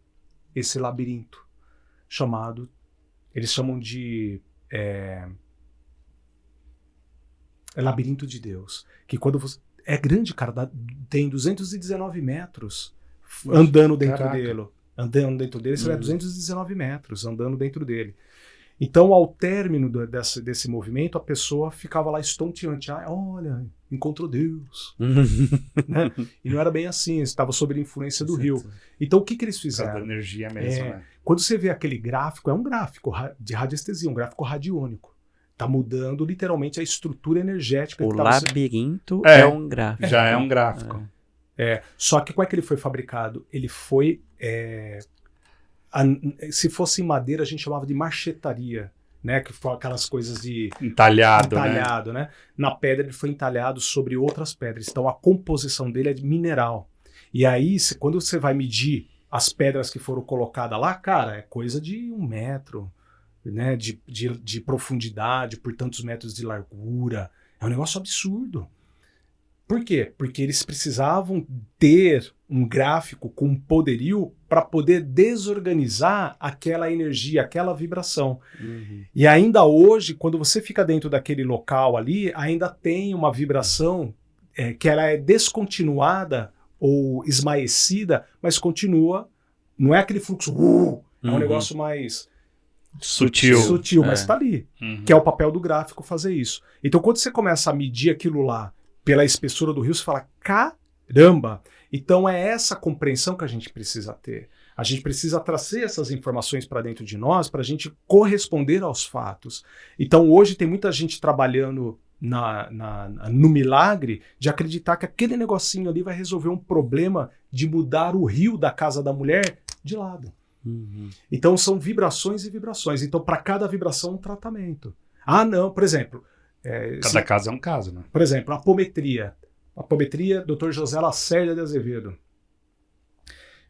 esse labirinto chamado... Eles chamam de labirinto de Deus. Que quando você... É grande, cara. Tem 219 metros andando dentro dele. Andando dentro dele, você vai 219 metros andando dentro dele. Então, ao término desse movimento, a pessoa ficava lá estonteante. Olha, encontrou Deus. Né? E não era bem assim, estava sob a influência do rio. Então, o que eles fizeram? Da energia mesmo, né? Quando você vê aquele gráfico, é um gráfico de radiestesia, um gráfico radiônico. Está mudando literalmente a estrutura energética. O labirinto é um gráfico. Já é um gráfico. Só que como é que ele foi fabricado? Ele foi... se fosse em madeira, a gente chamava de marchetaria, né? Que foi aquelas coisas de... Entalhado, né? Na pedra ele foi entalhado sobre outras pedras. Então a composição dele é de mineral. E aí, quando você vai medir as pedras que foram colocadas lá, cara, é coisa de 1 metro, né? De profundidade, por tantos metros de largura. É um negócio absurdo. Por quê? Porque eles precisavam ter um gráfico com poderio para poder desorganizar aquela energia, aquela vibração. E ainda hoje, quando você fica dentro daquele local ali, ainda tem uma vibração que ela é descontinuada ou esmaecida, mas continua. Não é aquele fluxo, é um negócio mais sutil, mas está ali. Que é o papel do gráfico fazer isso. Então, quando você começa a medir aquilo lá pela espessura do rio, você fala, caramba! Então é essa compreensão que a gente precisa ter. A gente precisa trazer essas informações para dentro de nós para a gente corresponder aos fatos. Então hoje tem muita gente trabalhando no milagre de acreditar que aquele negocinho ali vai resolver um problema de mudar o rio da casa da mulher de lado. Então são vibrações e vibrações. Então para cada vibração um tratamento. Não, por exemplo, Cada caso é um caso, né? Por exemplo, a apometria. A apometria, Dr. José Lacerda de Azevedo.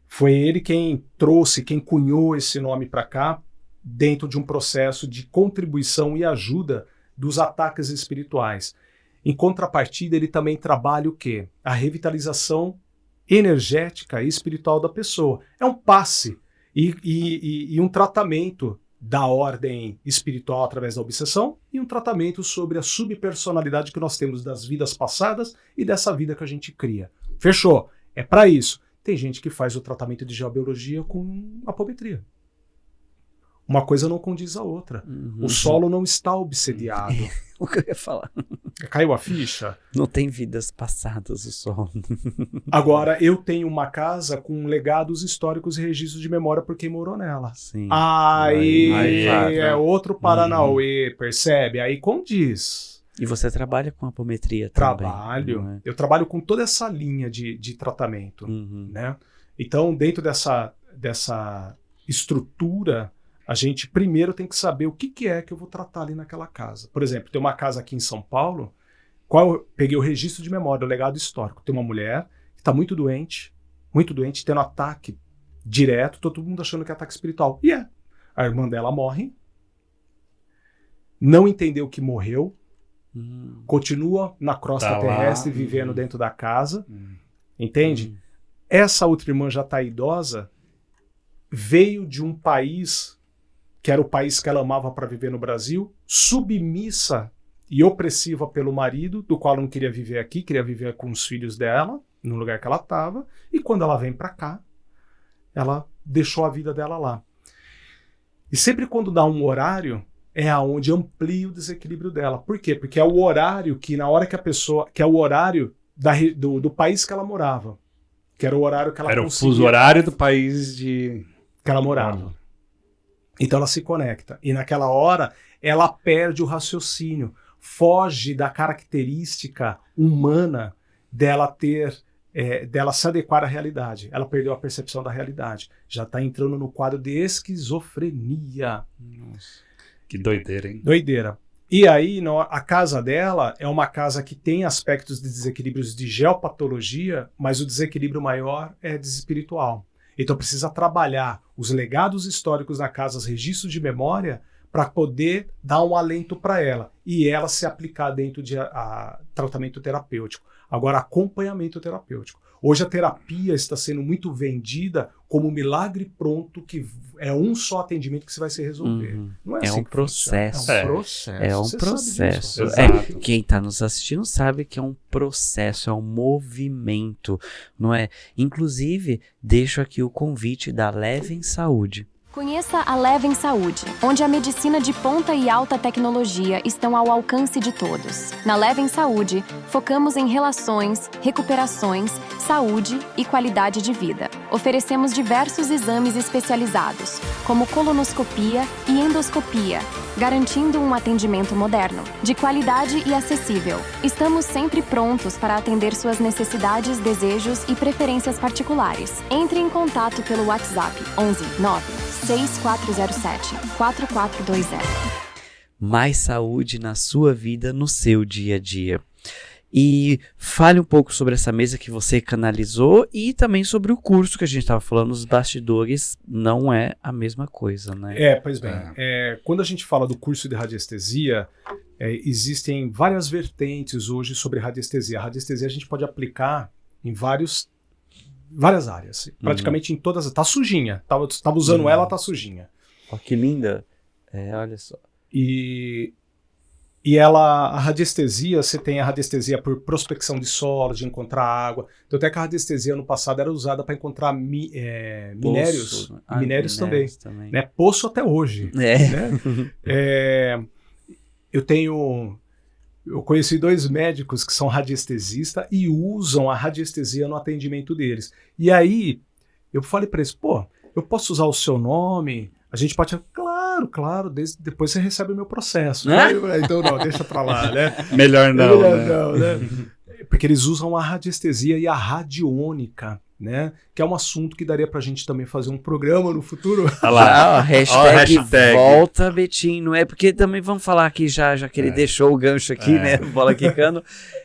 Foi ele quem trouxe, quem cunhou esse nome para cá, dentro de um processo de contribuição e ajuda dos ataques espirituais. Em contrapartida, ele também trabalha o quê? A revitalização energética e espiritual da pessoa. É um passe e um tratamento da ordem espiritual através da obsessão e um tratamento sobre a subpersonalidade que nós temos das vidas passadas e dessa vida que a gente cria. Fechou? É para isso. Tem gente que faz o tratamento de geobiologia com apometria. Uma coisa não condiz a outra. O solo não está obsediado. O que eu ia falar? Caiu a ficha? Não tem vidas passadas o solo. Agora, eu tenho uma casa com legados históricos e registros de memória por quem morou nela. Sim. Aí é outro Paranauê, percebe? Aí condiz. E você trabalha com apometria também? Trabalho. Não é? Eu trabalho com toda essa linha de tratamento. Né? Então, dentro dessa estrutura, a gente primeiro tem que saber o que é que eu vou tratar ali naquela casa. Por exemplo, tem uma casa aqui em São Paulo, qual eu peguei o registro de memória, o legado histórico. Tem uma mulher que está muito doente, tendo ataque direto, todo mundo achando que é ataque espiritual. E é. A irmã dela morre, não entendeu que morreu, continua na crosta terrestre, vivendo dentro da casa, entende? Essa outra irmã já está idosa, veio de um país que era o país que ela amava para viver no Brasil, submissa e opressiva pelo marido, do qual ela não queria viver aqui, queria viver com os filhos dela, no lugar que ela estava, e quando ela vem para cá, ela deixou a vida dela lá. E sempre quando dá um horário, é aonde amplia o desequilíbrio dela. Por quê? Porque é o horário que, na hora que a pessoa, que é o horário do país que ela morava, que era o horário que ela conseguia. Era o fuso horário do país que ela morava. Então ela se conecta. E naquela hora, ela perde o raciocínio. Foge da característica humana dela dela se adequar à realidade. Ela perdeu a percepção da realidade. Já está entrando no quadro de esquizofrenia. Nossa, que doideira, hein? Doideira. E aí, a casa dela é uma casa que tem aspectos de desequilíbrios de geopatologia, mas o desequilíbrio maior é espiritual. Então precisa trabalhar os legados históricos na casa, os registros de memória, para poder dar um alento para ela e ela se aplicar dentro de tratamento terapêutico. Agora, acompanhamento terapêutico. Hoje a terapia está sendo muito vendida como um milagre pronto, que é um só atendimento que você vai se resolver. Não é assim um processo. É um processo. É um Você processo. sabe disso. Quem está nos assistindo sabe que é um processo, é um movimento, não é? Inclusive, deixo aqui o convite da Levem Saúde. Conheça a Levem Saúde, onde a medicina de ponta e alta tecnologia estão ao alcance de todos. Na Levem Saúde, focamos em relações, recuperações, saúde e qualidade de vida. Oferecemos diversos exames especializados, como colonoscopia e endoscopia, garantindo um atendimento moderno, de qualidade e acessível. Estamos sempre prontos para atender suas necessidades, desejos e preferências particulares. Entre em contato pelo WhatsApp 11 96407-4420. Mais saúde na sua vida, no seu dia a dia. E fale um pouco sobre essa mesa que você canalizou e também sobre o curso que a gente estava falando, os bastidores não é a mesma coisa, né? Pois bem. Quando a gente fala do curso de radiestesia, existem várias vertentes hoje sobre radiestesia. A radiestesia a gente pode aplicar em várias áreas, praticamente em todas. Tá sujinha, tava usando ela, tá sujinha. Ó, que linda. Olha só. E a radiestesia, você tem a radiestesia por prospecção de solo, de encontrar água. Então até que a radiestesia no passado era usada para encontrar minérios. Minérios também. Né? Poço até hoje. Né? Eu conheci 2 médicos que são radiestesistas e usam a radiestesia no atendimento deles. E aí, eu falei para eles, eu posso usar o seu nome? A gente pode... Claro, depois você recebe o meu processo. Então não, deixa pra lá, né? Melhor não, né? Porque eles usam a radiestesia e a radiônica, né? Que é um assunto que daria pra gente também fazer um programa no futuro. Olha lá. Hashtag hashtag. volta, Betinho. Não é porque também vamos falar aqui já que ele deixou o gancho aqui, né? Bola quicando.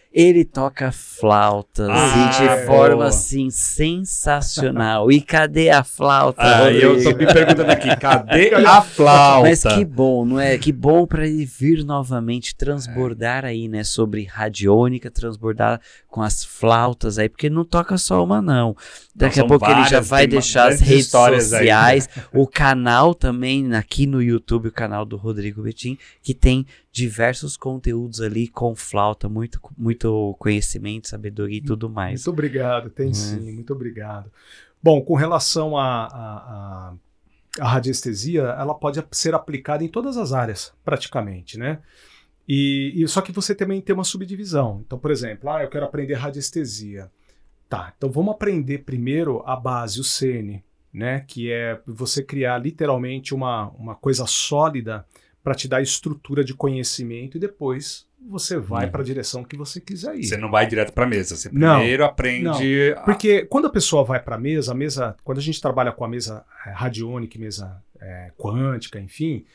Ele toca flautas e de forma boa. assim sensacional. E cadê a flauta? Eu tô me perguntando aqui, cadê a flauta? Mas que bom, não é? Que bom para ele vir novamente transbordar aí, né? Sobre radiônica, transbordar com as flautas aí, porque não toca só uma, não. Daqui a São pouco ele já várias, vai tem deixar as grandes redes histórias aí, sociais, o canal também, aqui no YouTube, o canal do Rodrigo Betim, que tem diversos conteúdos ali com flauta, muito conhecimento, sabedoria e tudo mais. Muito obrigado, tem sim, muito obrigado. Bom, com relação à radiestesia, ela pode ser aplicada em todas as áreas, praticamente, né? E só que você também tem uma subdivisão. Então, por exemplo, eu quero aprender radiestesia. Tá, então vamos aprender primeiro a base, o CN, né? Que é você criar literalmente uma coisa sólida para te dar estrutura de conhecimento e depois você vai para a direção que você quiser ir. Você não vai direto para a mesa, você primeiro aprende... Porque quando a pessoa vai para a mesa, quando a gente trabalha com a mesa radiônica, mesa quântica, enfim,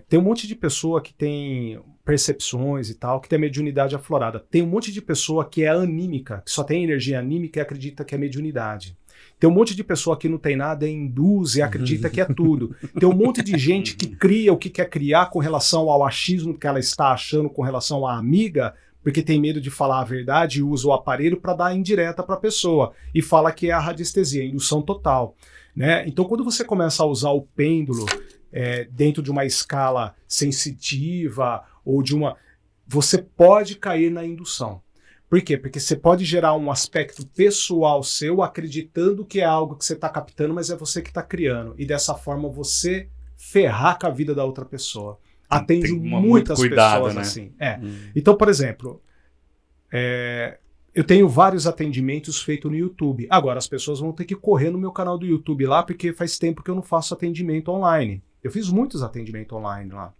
tem um monte de pessoa que tem percepções e tal, que tem a mediunidade aflorada. Tem um monte de pessoa que é anímica, que só tem energia anímica e acredita que é mediunidade. Tem um monte de pessoa que não tem nada, induz e acredita que é tudo. Tem um monte de gente que cria o que quer criar com relação ao achismo que ela está achando com relação à amiga, porque tem medo de falar a verdade e usa o aparelho para dar indireta para a pessoa. E fala que é a radiestesia, a indução total. Né? Então, quando você começa a usar o pêndulo dentro de uma escala sensitiva ou você pode cair na indução. Por quê? Porque você pode gerar um aspecto pessoal seu acreditando que é algo que você está captando, mas é você que está criando. E dessa forma você ferrar com a vida da outra pessoa. Atende muitas cuidado, pessoas né? assim. Então, por exemplo, eu tenho vários atendimentos feitos no YouTube. Agora, as pessoas vão ter que correr no meu canal do YouTube lá, porque faz tempo que eu não faço atendimento online. Eu fiz muitos atendimentos online lá.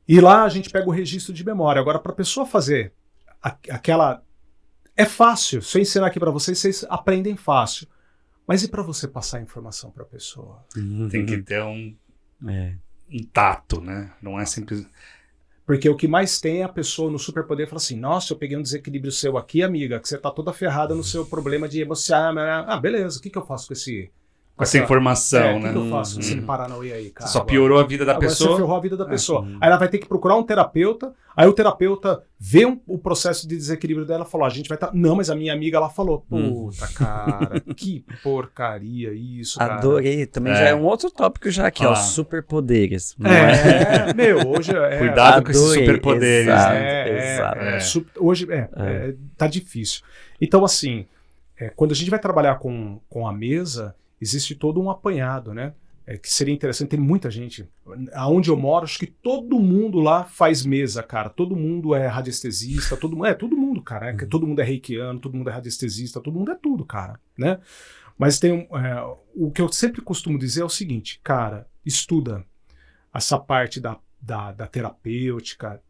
E lá a gente pega o registro de memória. Agora, para a pessoa fazer aquela... É fácil. Se eu ensinar aqui para vocês aprendem fácil. Mas e para você passar a informação para a pessoa? Tem que ter um tato, né? Não é simples... Porque o que mais tem é a pessoa no superpoder falar assim, nossa, eu peguei um desequilíbrio seu aqui, amiga, que você tá toda ferrada no seu problema de emocionar. beleza, o que eu faço com essa informação, né? O que eu faço com esse Paranauê aí, cara? Só piorou a vida da agora pessoa. Você ferrou a vida da pessoa. Aí ela vai ter que procurar um terapeuta, aí o terapeuta vê o processo de desequilíbrio dela e falou, a gente vai estar... Não, mas a minha amiga, ela falou, puta, cara, que porcaria isso, cara. Adorei. Também já é um outro tópico já aqui, superpoderes. Hoje Cuidado com esses superpoderes. Exato. Hoje tá difícil. Então, assim, quando a gente vai trabalhar com a mesa, existe todo um apanhado, né? Que seria interessante, tem muita gente. Aonde eu moro, acho que todo mundo lá faz mesa, cara. Todo mundo é radiestesista, todo mundo, cara. Todo mundo é reikiano, todo mundo é radiestesista, todo mundo é tudo, cara, né? Mas tem o que eu sempre costumo dizer é o seguinte, cara, estuda essa parte da terapêutica,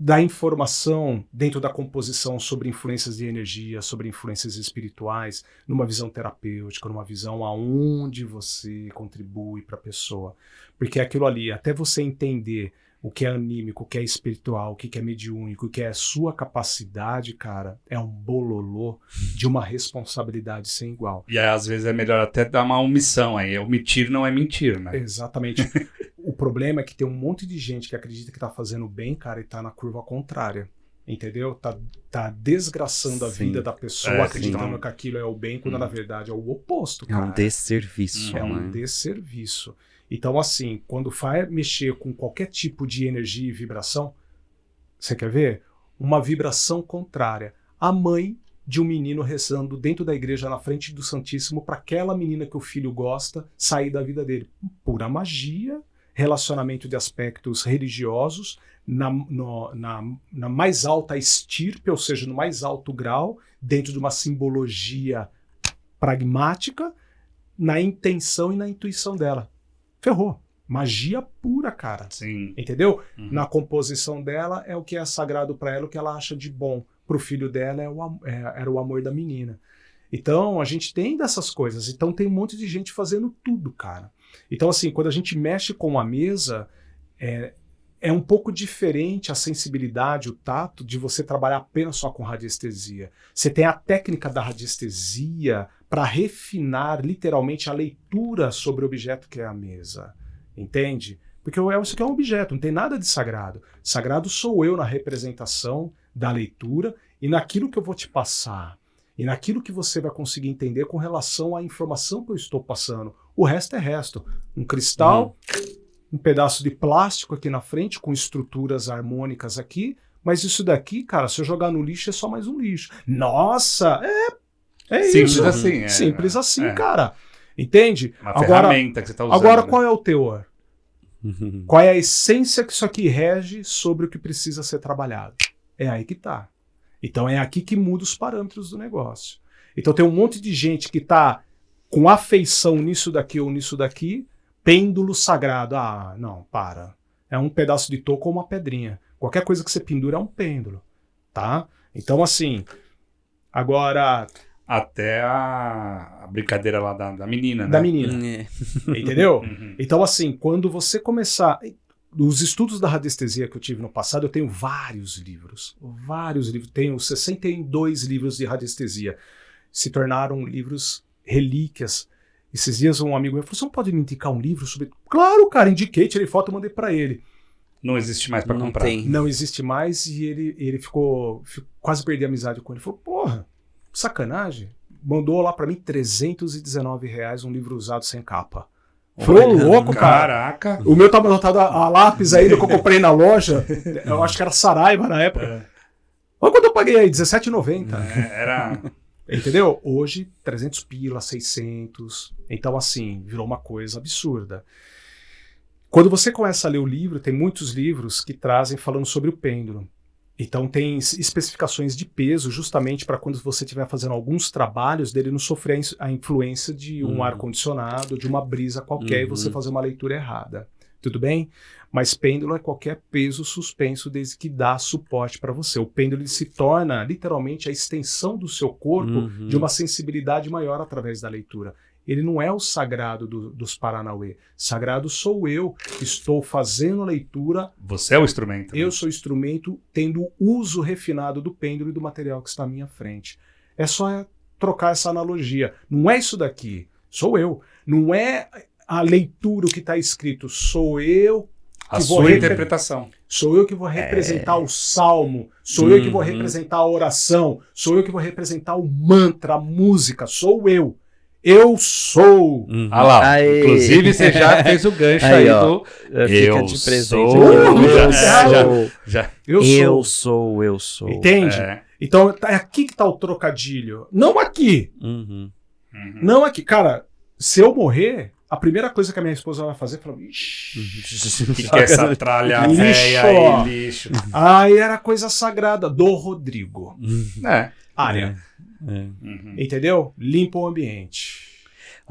da informação dentro da composição sobre influências de energia, sobre influências espirituais, numa visão terapêutica, numa visão aonde você contribui para a pessoa. Porque aquilo ali, até você entender o que é anímico, o que é espiritual, o que é mediúnico, o que é a sua capacidade, cara, é um bololô de uma responsabilidade sem igual. E aí, às vezes é melhor até dar uma omissão aí. Omitir não é mentir, né? Exatamente. O problema é que tem um monte de gente que acredita que tá fazendo bem, cara, e tá na curva contrária. Entendeu? Tá desgraçando a vida da pessoa, acreditando que aquilo é o bem, quando na verdade é o oposto, cara. É um desserviço. É um desserviço. Então, assim, quando vai mexer com qualquer tipo de energia e vibração, você quer ver? Uma vibração contrária. A mãe de um menino rezando dentro da igreja na frente do Santíssimo para aquela menina que o filho gosta sair da vida dele. Pura magia, relacionamento de aspectos religiosos, na mais alta estirpe, ou seja, no mais alto grau, dentro de uma simbologia pragmática, na intenção e na intuição dela. Ferrou. Magia pura, cara. Sim. Entendeu? Na composição dela é o que é sagrado para ela, o que ela acha de bom. Pro filho dela era o amor da menina. Então, a gente tem dessas coisas. Então, tem um monte de gente fazendo tudo, cara. Então, assim, quando a gente mexe com a mesa, é um pouco diferente a sensibilidade, o tato, de você trabalhar apenas só com radiestesia. Você tem a técnica da radiestesia para refinar, literalmente, a leitura sobre o objeto que é a mesa. Entende? Porque isso aqui é um objeto, não tem nada de sagrado. Sagrado sou eu na representação da leitura e naquilo que eu vou te passar. E naquilo que você vai conseguir entender com relação à informação que eu estou passando. O resto é resto. Um cristal, um pedaço de plástico aqui na frente, com estruturas harmônicas aqui. Mas isso daqui, cara, se eu jogar no lixo, é só mais um lixo. Nossa! É Simples isso. assim. Simples assim, cara. Entende? Uma ferramenta que você está usando. Agora, qual é o teor? Qual é a essência que isso aqui rege sobre o que precisa ser trabalhado? É aí que tá. Então é aqui que muda os parâmetros do negócio. Então tem um monte de gente que tá com afeição nisso daqui ou nisso daqui, pêndulo sagrado. Ah, não, para. É um pedaço de toco ou uma pedrinha. Qualquer coisa que você pendura é um pêndulo, tá? Então assim, agora... Até a brincadeira lá da menina, né? Da menina. Entendeu? Então, assim, quando você começar... Os estudos da radiestesia que eu tive no passado, eu tenho vários livros. Tenho 62 livros de radiestesia. Se tornaram livros relíquias. Esses dias um amigo meu falou, você não pode me indicar um livro sobre... Claro, cara, indiquei, tirei foto e mandei pra ele. Não existe mais pra comprar. Não existe mais e ele ficou... Quase perdi a amizade com ele. Ele falou, porra... Sacanagem. Mandou lá pra mim R$319 um livro usado sem capa. Falou, louco, cara. Caraca. O meu tava anotado a lápis ainda que eu comprei na loja. Eu acho que era Saraiva na época. Olha quanto eu paguei aí, R$17,90. Era... Entendeu? Hoje, 300 pila, 600. Então, assim, virou uma coisa absurda. Quando você começa a ler o livro, tem muitos livros que trazem falando sobre o pêndulo. Então tem especificações de peso justamente para quando você estiver fazendo alguns trabalhos dele não sofrer a influência de um ar-condicionado, de uma brisa qualquer e você fazer uma leitura errada. Tudo bem? Mas pêndulo é qualquer peso suspenso desde que dá suporte para você. O pêndulo ele se torna literalmente a extensão do seu corpo de uma sensibilidade maior através da leitura. Ele não é o sagrado dos Paranauê. Sagrado sou eu, que estou fazendo a leitura. Você é o instrumento. Eu sou o instrumento, tendo o uso refinado do pêndulo e do material que está à minha frente. É só trocar essa analogia. Não é isso daqui, sou eu. Não é a leitura o que está escrito, sou eu que a vou sua interpretação. Sou eu que vou representar o salmo, sou eu que vou representar a oração, sou eu que vou representar o mantra, a música, sou eu. Eu sou. Ah lá, Aê. Inclusive você já fez o gancho aí do fica de presente. Eu sou. Entende? Então é aqui que tá o trocadilho. Não aqui. Não aqui. Cara, se eu morrer, a primeira coisa que a minha esposa vai fazer é falar, ixi, o que é essa tralha lixo, velha aí, lixo? Aí era coisa sagrada do Rodrigo. Área. Entendeu? Limpa o ambiente.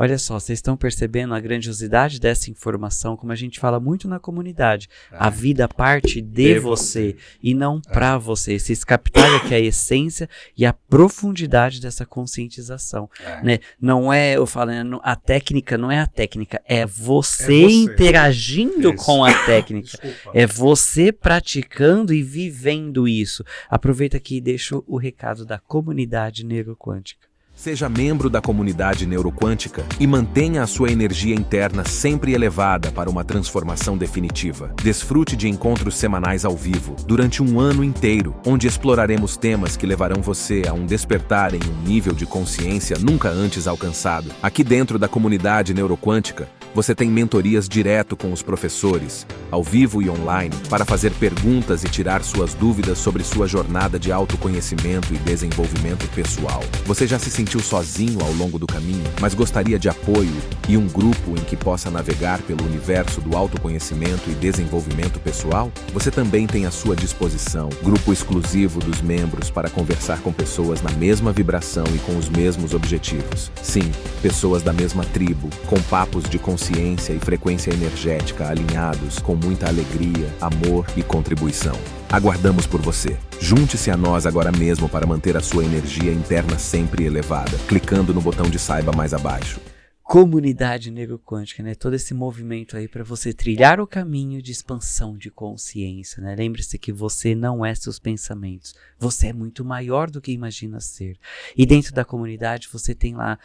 Olha só, vocês estão percebendo a grandiosidade dessa informação, como a gente fala muito na comunidade. A vida parte de você e não para você. Vocês captaram que é a essência e a profundidade dessa conscientização. Né? Não é, eu falo, a técnica não é a técnica, é você interagindo com a técnica. Desculpa. É você praticando e vivendo isso. Aproveita aqui e deixa o recado da comunidade neuroquântica. Seja membro da comunidade neuroquântica e mantenha a sua energia interna sempre elevada para uma transformação definitiva. Desfrute de encontros semanais ao vivo, durante um ano inteiro, onde exploraremos temas que levarão você a um despertar em um nível de consciência nunca antes alcançado. Aqui dentro da comunidade neuroquântica, você tem mentorias direto com os professores, ao vivo e online, para fazer perguntas e tirar suas dúvidas sobre sua jornada de autoconhecimento e desenvolvimento pessoal. Você já se sentiu sozinho ao longo do caminho, mas gostaria de apoio e um grupo em que possa navegar pelo universo do autoconhecimento e desenvolvimento pessoal? Você também tem à sua disposição grupo exclusivo dos membros para conversar com pessoas na mesma vibração e com os mesmos objetivos. Sim, pessoas da mesma tribo, com papos de consciência consciência e frequência energética alinhados com muita alegria, amor e contribuição. Aguardamos por você. Junte-se a nós agora mesmo para manter a sua energia interna sempre elevada, clicando no botão de saiba mais abaixo. Comunidade neuroquântica, né? Todo esse movimento aí para você trilhar o caminho de expansão de consciência, né? Lembre-se que você não é seus pensamentos. Você é muito maior do que imagina ser. E dentro da comunidade você tem lá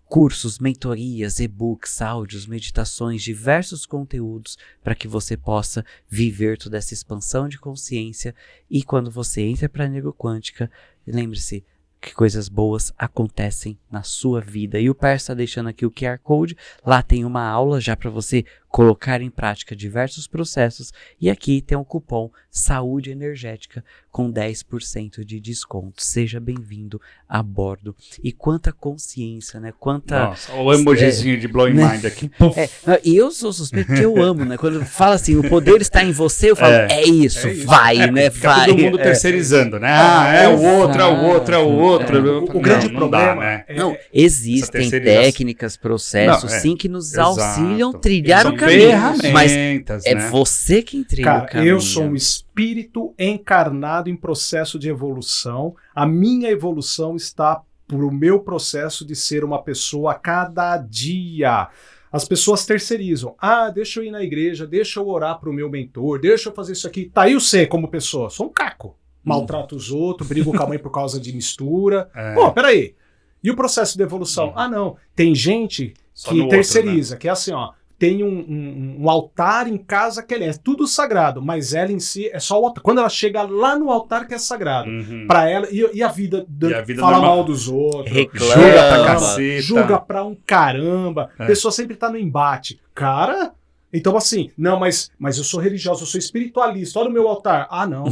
cursos, mentorias, e-books, áudios, meditações, diversos conteúdos para que você possa viver toda essa expansão de consciência. E quando você entra para a neuroquântica, lembre-se que coisas boas acontecem na sua vida. E o Per está deixando aqui o QR Code. Lá tem uma aula já para você colocar em prática diversos processos. E aqui tem um cupom Saúde Energética com 10% de desconto. Seja bem-vindo a bordo. E quanta consciência, né? Quanta... Nossa, o emojizinho de blowing mind aqui. E eu sou suspeito porque eu amo, né? Quando fala assim, o poder está em você, eu falo, é isso, vai, né? Fica Vai. todo mundo terceirizando, né? O outro. O grande não problema dá, né? Não, existem técnicas, processos, sim, que nos auxiliam a trilhar o caminho. Mas é você quem trilha o caminho. Eu sou um espírito encarnado em processo de evolução. A minha evolução está pro meu processo de ser uma pessoa a cada dia. As pessoas terceirizam. Deixa eu ir na igreja, deixa eu orar pro meu mentor, deixa eu fazer isso aqui. Tá, e você como pessoa? Sou um caco. Maltrato os outros, brigo com a mãe por causa de mistura. Pô, peraí. E o processo de evolução? Não. Tem gente que terceiriza, que é assim, ó. Tem um altar em casa que é tudo sagrado, mas ela em si é só o altar. Quando ela chega lá no altar que é sagrado, pra ela, e a vida, fala normal. Mal dos outros, reclama, julga pra caceta, julga pra um caramba, a pessoa sempre tá no embate. Cara, então assim, não, mas eu sou religioso, eu sou espiritualista, olha o meu altar. Não.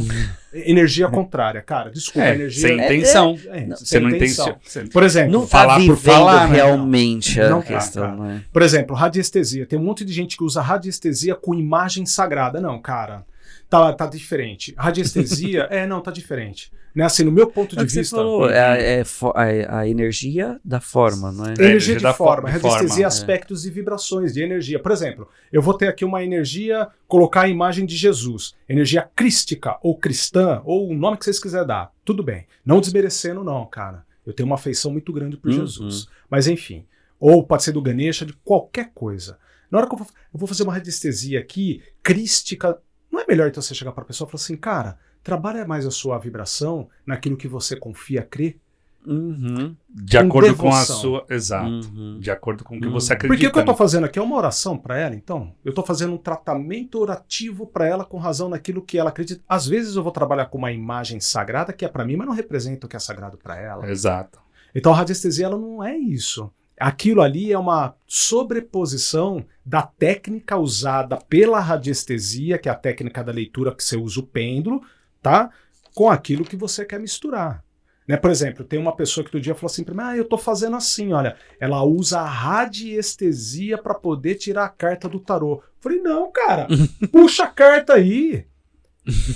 Energia contrária, cara, desculpa, energia... Sem intenção. Você não intenção. Por exemplo, não tá vivendo realmente a questão, tá. Né? Por exemplo, radiestesia. Tem um monte de gente que usa radiestesia com imagem sagrada. Não, cara, tá diferente. Radiestesia, tá diferente. Né? Assim, no meu ponto de vista... Você falou, a energia da forma, não é? Energia de forma. Radiestesia é aspectos e vibrações de energia. Por exemplo, eu vou ter aqui uma energia, colocar a imagem de Jesus. Energia crística ou cristã, ou o nome que vocês quiserem dar. Tudo bem. Não desmerecendo, não, cara. Eu tenho uma afeição muito grande por Jesus. Mas enfim. Ou pode ser do Ganesha, de qualquer coisa. Na hora que eu vou fazer uma radiestesia aqui, crística, não é melhor então você chegar para a pessoa e falar assim, cara, trabalha mais a sua vibração naquilo que você confia, crê? De acordo com a sua... Exato. De acordo com o que você acredita. Porque o que eu estou fazendo aqui é uma oração para ela, então. Eu estou fazendo um tratamento orativo para ela com razão naquilo que ela acredita. Às vezes eu vou trabalhar com uma imagem sagrada que é para mim, mas não representa o que é sagrado para ela. Exato. Então a radiestesia ela não é isso. Aquilo ali é uma sobreposição da técnica usada pela radiestesia, que é a técnica da leitura que você usa o pêndulo, tá? Com aquilo que você quer misturar. Né? Por exemplo, tem uma pessoa que outro dia falou assim para mim, eu tô fazendo assim, olha, ela usa a radiestesia para poder tirar a carta do tarô. Eu falei, não, cara, puxa a carta aí.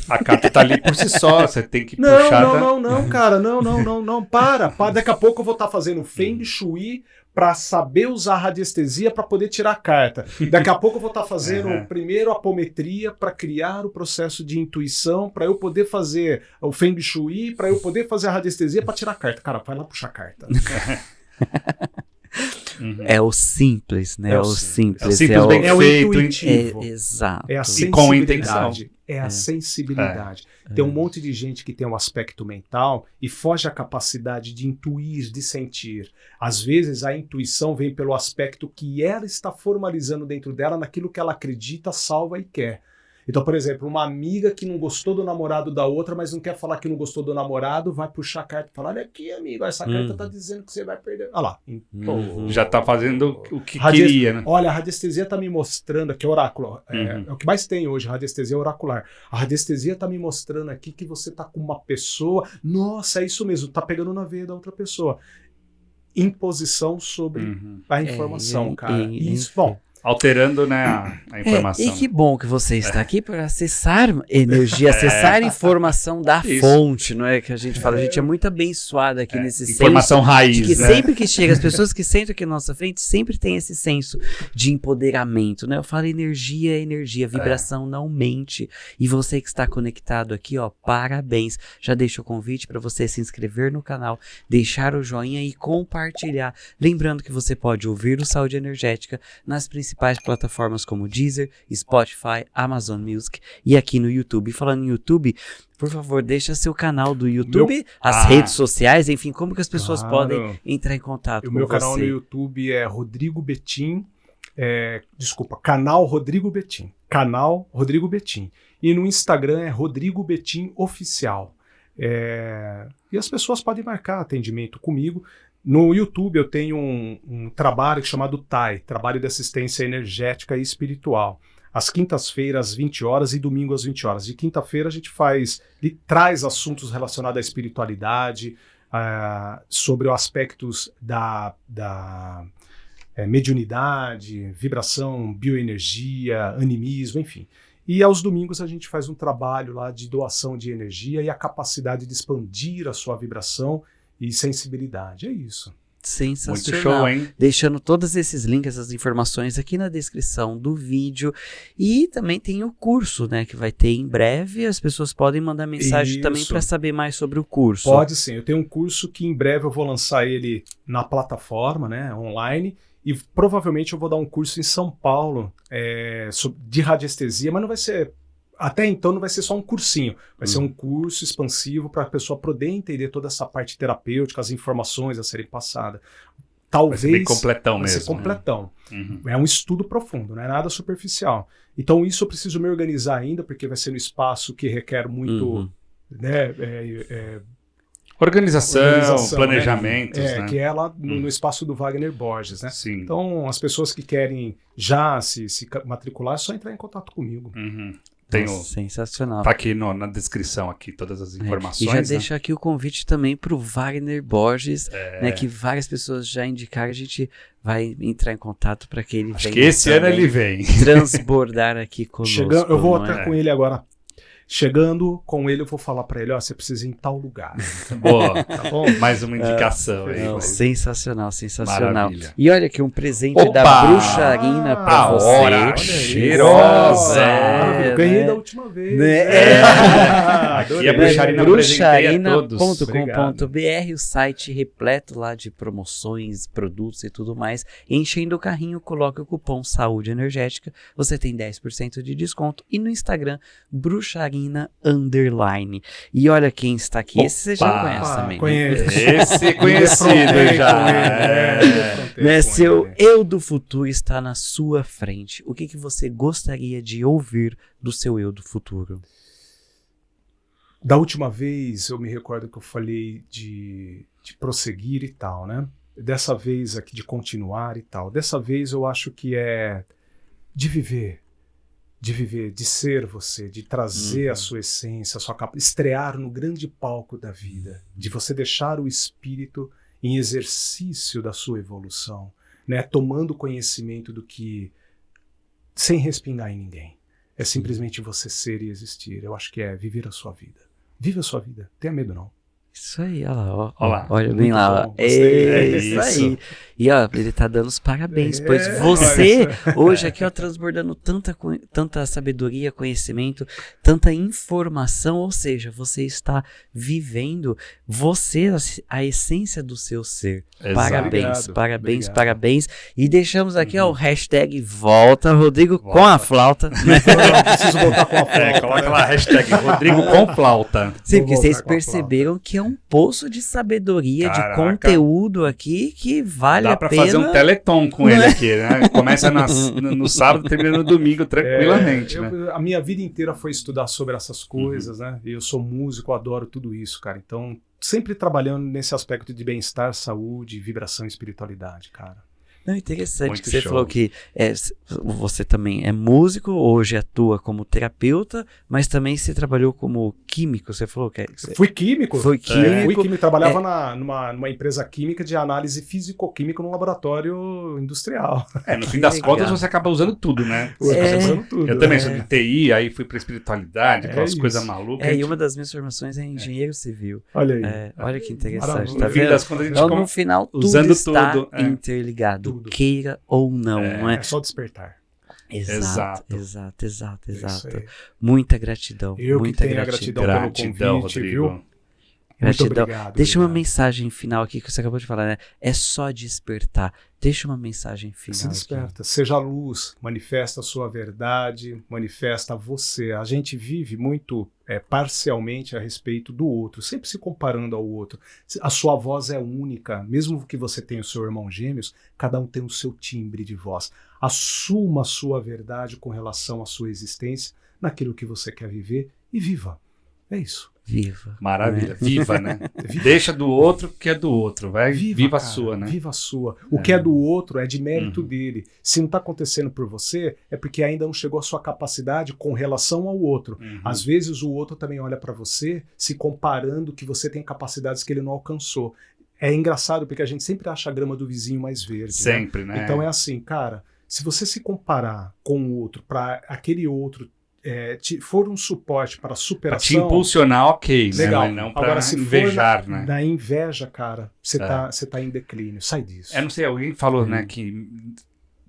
A carta tá ali por si só, você tem que puxar. Não, cara, não, para. Daqui a pouco eu vou estar fazendo Feng Shui para saber usar a radiestesia para poder tirar a carta. Daqui a pouco eu vou estar fazendo primeiro a apometria para criar o processo de intuição, para eu poder fazer o Feng Shui, para eu poder fazer a radiestesia para tirar a carta. Cara, vai lá puxar a carta. É o simples, né? É o simples bem feito, o intuitivo. Exato. É a sensibilidade. E com intenção. É a sensibilidade. Tem um monte de gente que tem um aspecto mental e foge à capacidade de intuir, de sentir. Às vezes a intuição vem pelo aspecto que ela está formalizando dentro dela naquilo que ela acredita, salva e quer. Então, por exemplo, uma amiga que não gostou do namorado da outra, mas não quer falar que não gostou do namorado, vai puxar a carta e falar, olha aqui, amigo, essa carta tá dizendo que você vai perder. Olha lá. Já tá fazendo o que queria, né? Olha, a radiestesia tá me mostrando aqui, oráculo, é o que mais tem hoje, radiestesia oracular. A radiestesia tá me mostrando aqui que você tá com uma pessoa, nossa, é isso mesmo, tá pegando na veia da outra pessoa. Imposição sobre a informação, cara. Isso, bom. alterando, né, a informação. E que bom que você está aqui para acessar energia, acessar informação da fonte, não é? Que a gente fala, a gente é muito abençoado aqui nesse informação senso raiz, de que né? sempre que chega, as pessoas que sentam aqui na nossa frente sempre tem esse senso de empoderamento, né? Eu falo energia é energia, vibração não mente. E você que está conectado aqui, ó, parabéns. Já deixa o convite para você se inscrever no canal, deixar o joinha e compartilhar. Lembrando que você pode ouvir o Saúde Energética nas principais plataformas como Deezer, Spotify, Amazon Music e aqui no YouTube. Falando em YouTube, por favor, deixa seu canal do YouTube, as redes sociais, enfim, como que as pessoas podem entrar em contato com você. O meu canal no YouTube é Rodrigo Betim, canal Rodrigo Betim, canal Rodrigo Betim. E no Instagram é Rodrigo Betim Oficial. E as pessoas podem marcar atendimento comigo. No YouTube eu tenho um trabalho chamado TAI, Trabalho de Assistência Energética e Espiritual. Às quintas-feiras, às 20 horas e domingo às 20 horas. De quinta-feira a gente traz assuntos relacionados à espiritualidade, sobre os aspectos da mediunidade, vibração, bioenergia, animismo, enfim. E aos domingos a gente faz um trabalho lá de doação de energia e a capacidade de expandir a sua vibração e sensibilidade. É isso. Sensacional. Muito show, hein? Deixando todos esses links, essas informações aqui na descrição do vídeo. E também tem o curso, né, que vai ter em breve. As pessoas podem mandar mensagem também para saber mais sobre o curso. Pode sim. Eu tenho um curso que em breve eu vou lançar ele na plataforma, né, online. E provavelmente eu vou dar um curso em São Paulo de radiestesia, mas não vai ser... Até então não vai ser só um cursinho, vai ser um curso expansivo para a pessoa poder entender toda essa parte terapêutica, as informações a serem passadas. Talvez... Vai ser bem completão vai mesmo. ser completão. Né? É um estudo profundo, não é nada superficial. Então isso eu preciso me organizar ainda, porque vai ser no espaço que requer muito... Organização, planejamentos, né? Que é lá no espaço do Wagner Borges, né? Sim. Então as pessoas que querem já se matricular, é só entrar em contato comigo. Sensacional. Tá aqui na descrição aqui todas as informações. E já deixa aqui o convite também pro Wagner Borges, né, que várias pessoas já indicaram, a gente vai entrar em contato para que ele venha. Acho que esse ano ele vem. Transbordar aqui conosco. Eu vou até com ele agora. Chegando com ele, eu vou falar para ele, você precisa ir em tal lugar. Boa, tá bom? Mais uma indicação aí. Sensacional. Maravilha. E olha aqui, um presente da Bruxarina para você. Cheirosa! Ganhei da última vez. Aqui a Bruxarina bruxarina.com.br, o site repleto lá de promoções, produtos e tudo mais. Enchendo o carrinho, coloque o cupom Saúde Energética, você tem 10% de desconto. E no Instagram, Bruxarina_. E olha quem está aqui. Esse você já conhece também. Conheço. Esse é conhecido já. Seu eu do futuro está na sua frente. O que você gostaria de ouvir do seu eu do futuro? Da última vez, eu me recordo que eu falei de prosseguir e tal, né? Dessa vez aqui de continuar e tal. Dessa vez eu acho que é de viver, de ser você, de trazer a sua essência, a sua estrear no grande palco da vida, de você deixar o espírito em exercício da sua evolução, né? Tomando conhecimento do que, sem respingar em ninguém, é simplesmente você ser e existir. Eu acho que é viver a sua vida. Viva a sua vida, tenha medo não. Isso aí, olha lá, olha bem lá. É isso aí. E ó, ele tá dando os parabéns, pois você, hoje aqui, ó, transbordando tanta sabedoria, conhecimento, tanta informação, ou seja, você está vivendo a essência do seu ser. Parabéns, parabéns. E deixamos aqui, ó, o hashtag Volta Rodrigo com a flauta. Né? Preciso voltar com a flauta. Coloca lá a hashtag Rodrigo com flauta. Sim, porque vocês perceberam que é um poço de sabedoria, de conteúdo aqui que vale a pena. Dá pra fazer um teleton com ele aqui, né? Começa no sábado, termina no domingo, tranquilamente, né? A minha vida inteira foi estudar sobre essas coisas, né? Eu sou músico, eu adoro tudo isso, cara. Então, sempre trabalhando nesse aspecto de bem-estar, saúde, vibração e espiritualidade, cara. Não, interessante Muito que você show. falou que você também é músico, hoje atua como terapeuta, mas também você trabalhou como químico, você falou que Fui químico. Foi químico. Fui químico. Trabalhava numa empresa química de análise físico-química num laboratório industrial. No fim das legal. contas você acaba usando tudo, né? Eu acabei usando tudo. Eu também sou de TI, aí fui pra espiritualidade, aquelas isso. coisas malucas. e uma das minhas formações é engenheiro civil. Olha aí. Olha que interessante, Maravilha. tá No fim vendo? das contas a gente Então, como- no final, tudo usando está tudo, interligado, Tudo. queira ou não, não é? É só despertar. Exato, Exato. exato. É isso aí. Muita gratidão. Eu que muita tenho a gratidão pelo convite, viu? Rodrigo. Muito Gratidão. obrigado. Deixa uma obrigado. mensagem final aqui que você acabou de falar, né? É só despertar. Deixa uma mensagem final. Se desperta, seja luz, manifesta a sua verdade, manifesta você. A gente vive muito parcialmente a respeito do outro, sempre se comparando ao outro. A sua voz é única, mesmo que você tenha o seu irmão gêmeos, cada um tem o seu timbre de voz. Assuma a sua verdade com relação à sua existência, naquilo que você quer viver e viva. É isso. Viva. Maravilha. Viva, né? Deixa do outro que é do outro. Vai, viva a cara, sua, né? Viva a sua. O que é do outro é de mérito dele. Se não está acontecendo por você, é porque ainda não chegou a sua capacidade com relação ao outro. Às vezes o outro também olha para você, se comparando que você tem capacidades que ele não alcançou. É engraçado porque a gente sempre acha a grama do vizinho mais verde. Sempre, né? Então é assim, cara, se você se comparar com o outro, para aquele outro for um suporte para a Pra superação... te impulsionar, ok, Legal. né? Mas não pra Agora, se invejar, for né? na inveja, cara, você tá em declínio. Sai disso. Eu não sei, alguém falou, né, que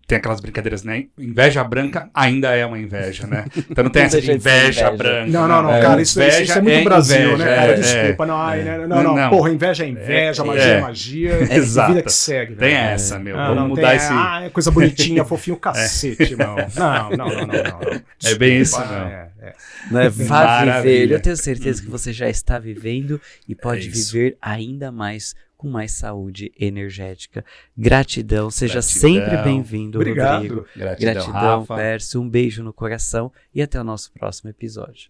tem aquelas brincadeiras, né? Inveja branca ainda é uma inveja, né? Então não tem Não essa de deixa de ser inveja inveja. branca. Não, cara, isso é muito Brasil, inveja, né, cara? Desculpa, não. Porra, inveja é inveja, magia é magia. Exato. Vida que segue, velho. Tem essa, meu. Vamos Não, mudar tem, esse... é coisa bonitinha, fofinho, cacete, irmão. Não. É bem isso, Desculpa, não. Né? Vá Maravilha. viver. Eu tenho certeza que você já está vivendo e pode isso. viver ainda mais com mais saúde energética. Gratidão. Seja Gratidão. sempre bem-vindo, Obrigado. Rodrigo. Gratidão, Gratidão, Rafa. Pércio. Um beijo no coração e até o nosso próximo episódio.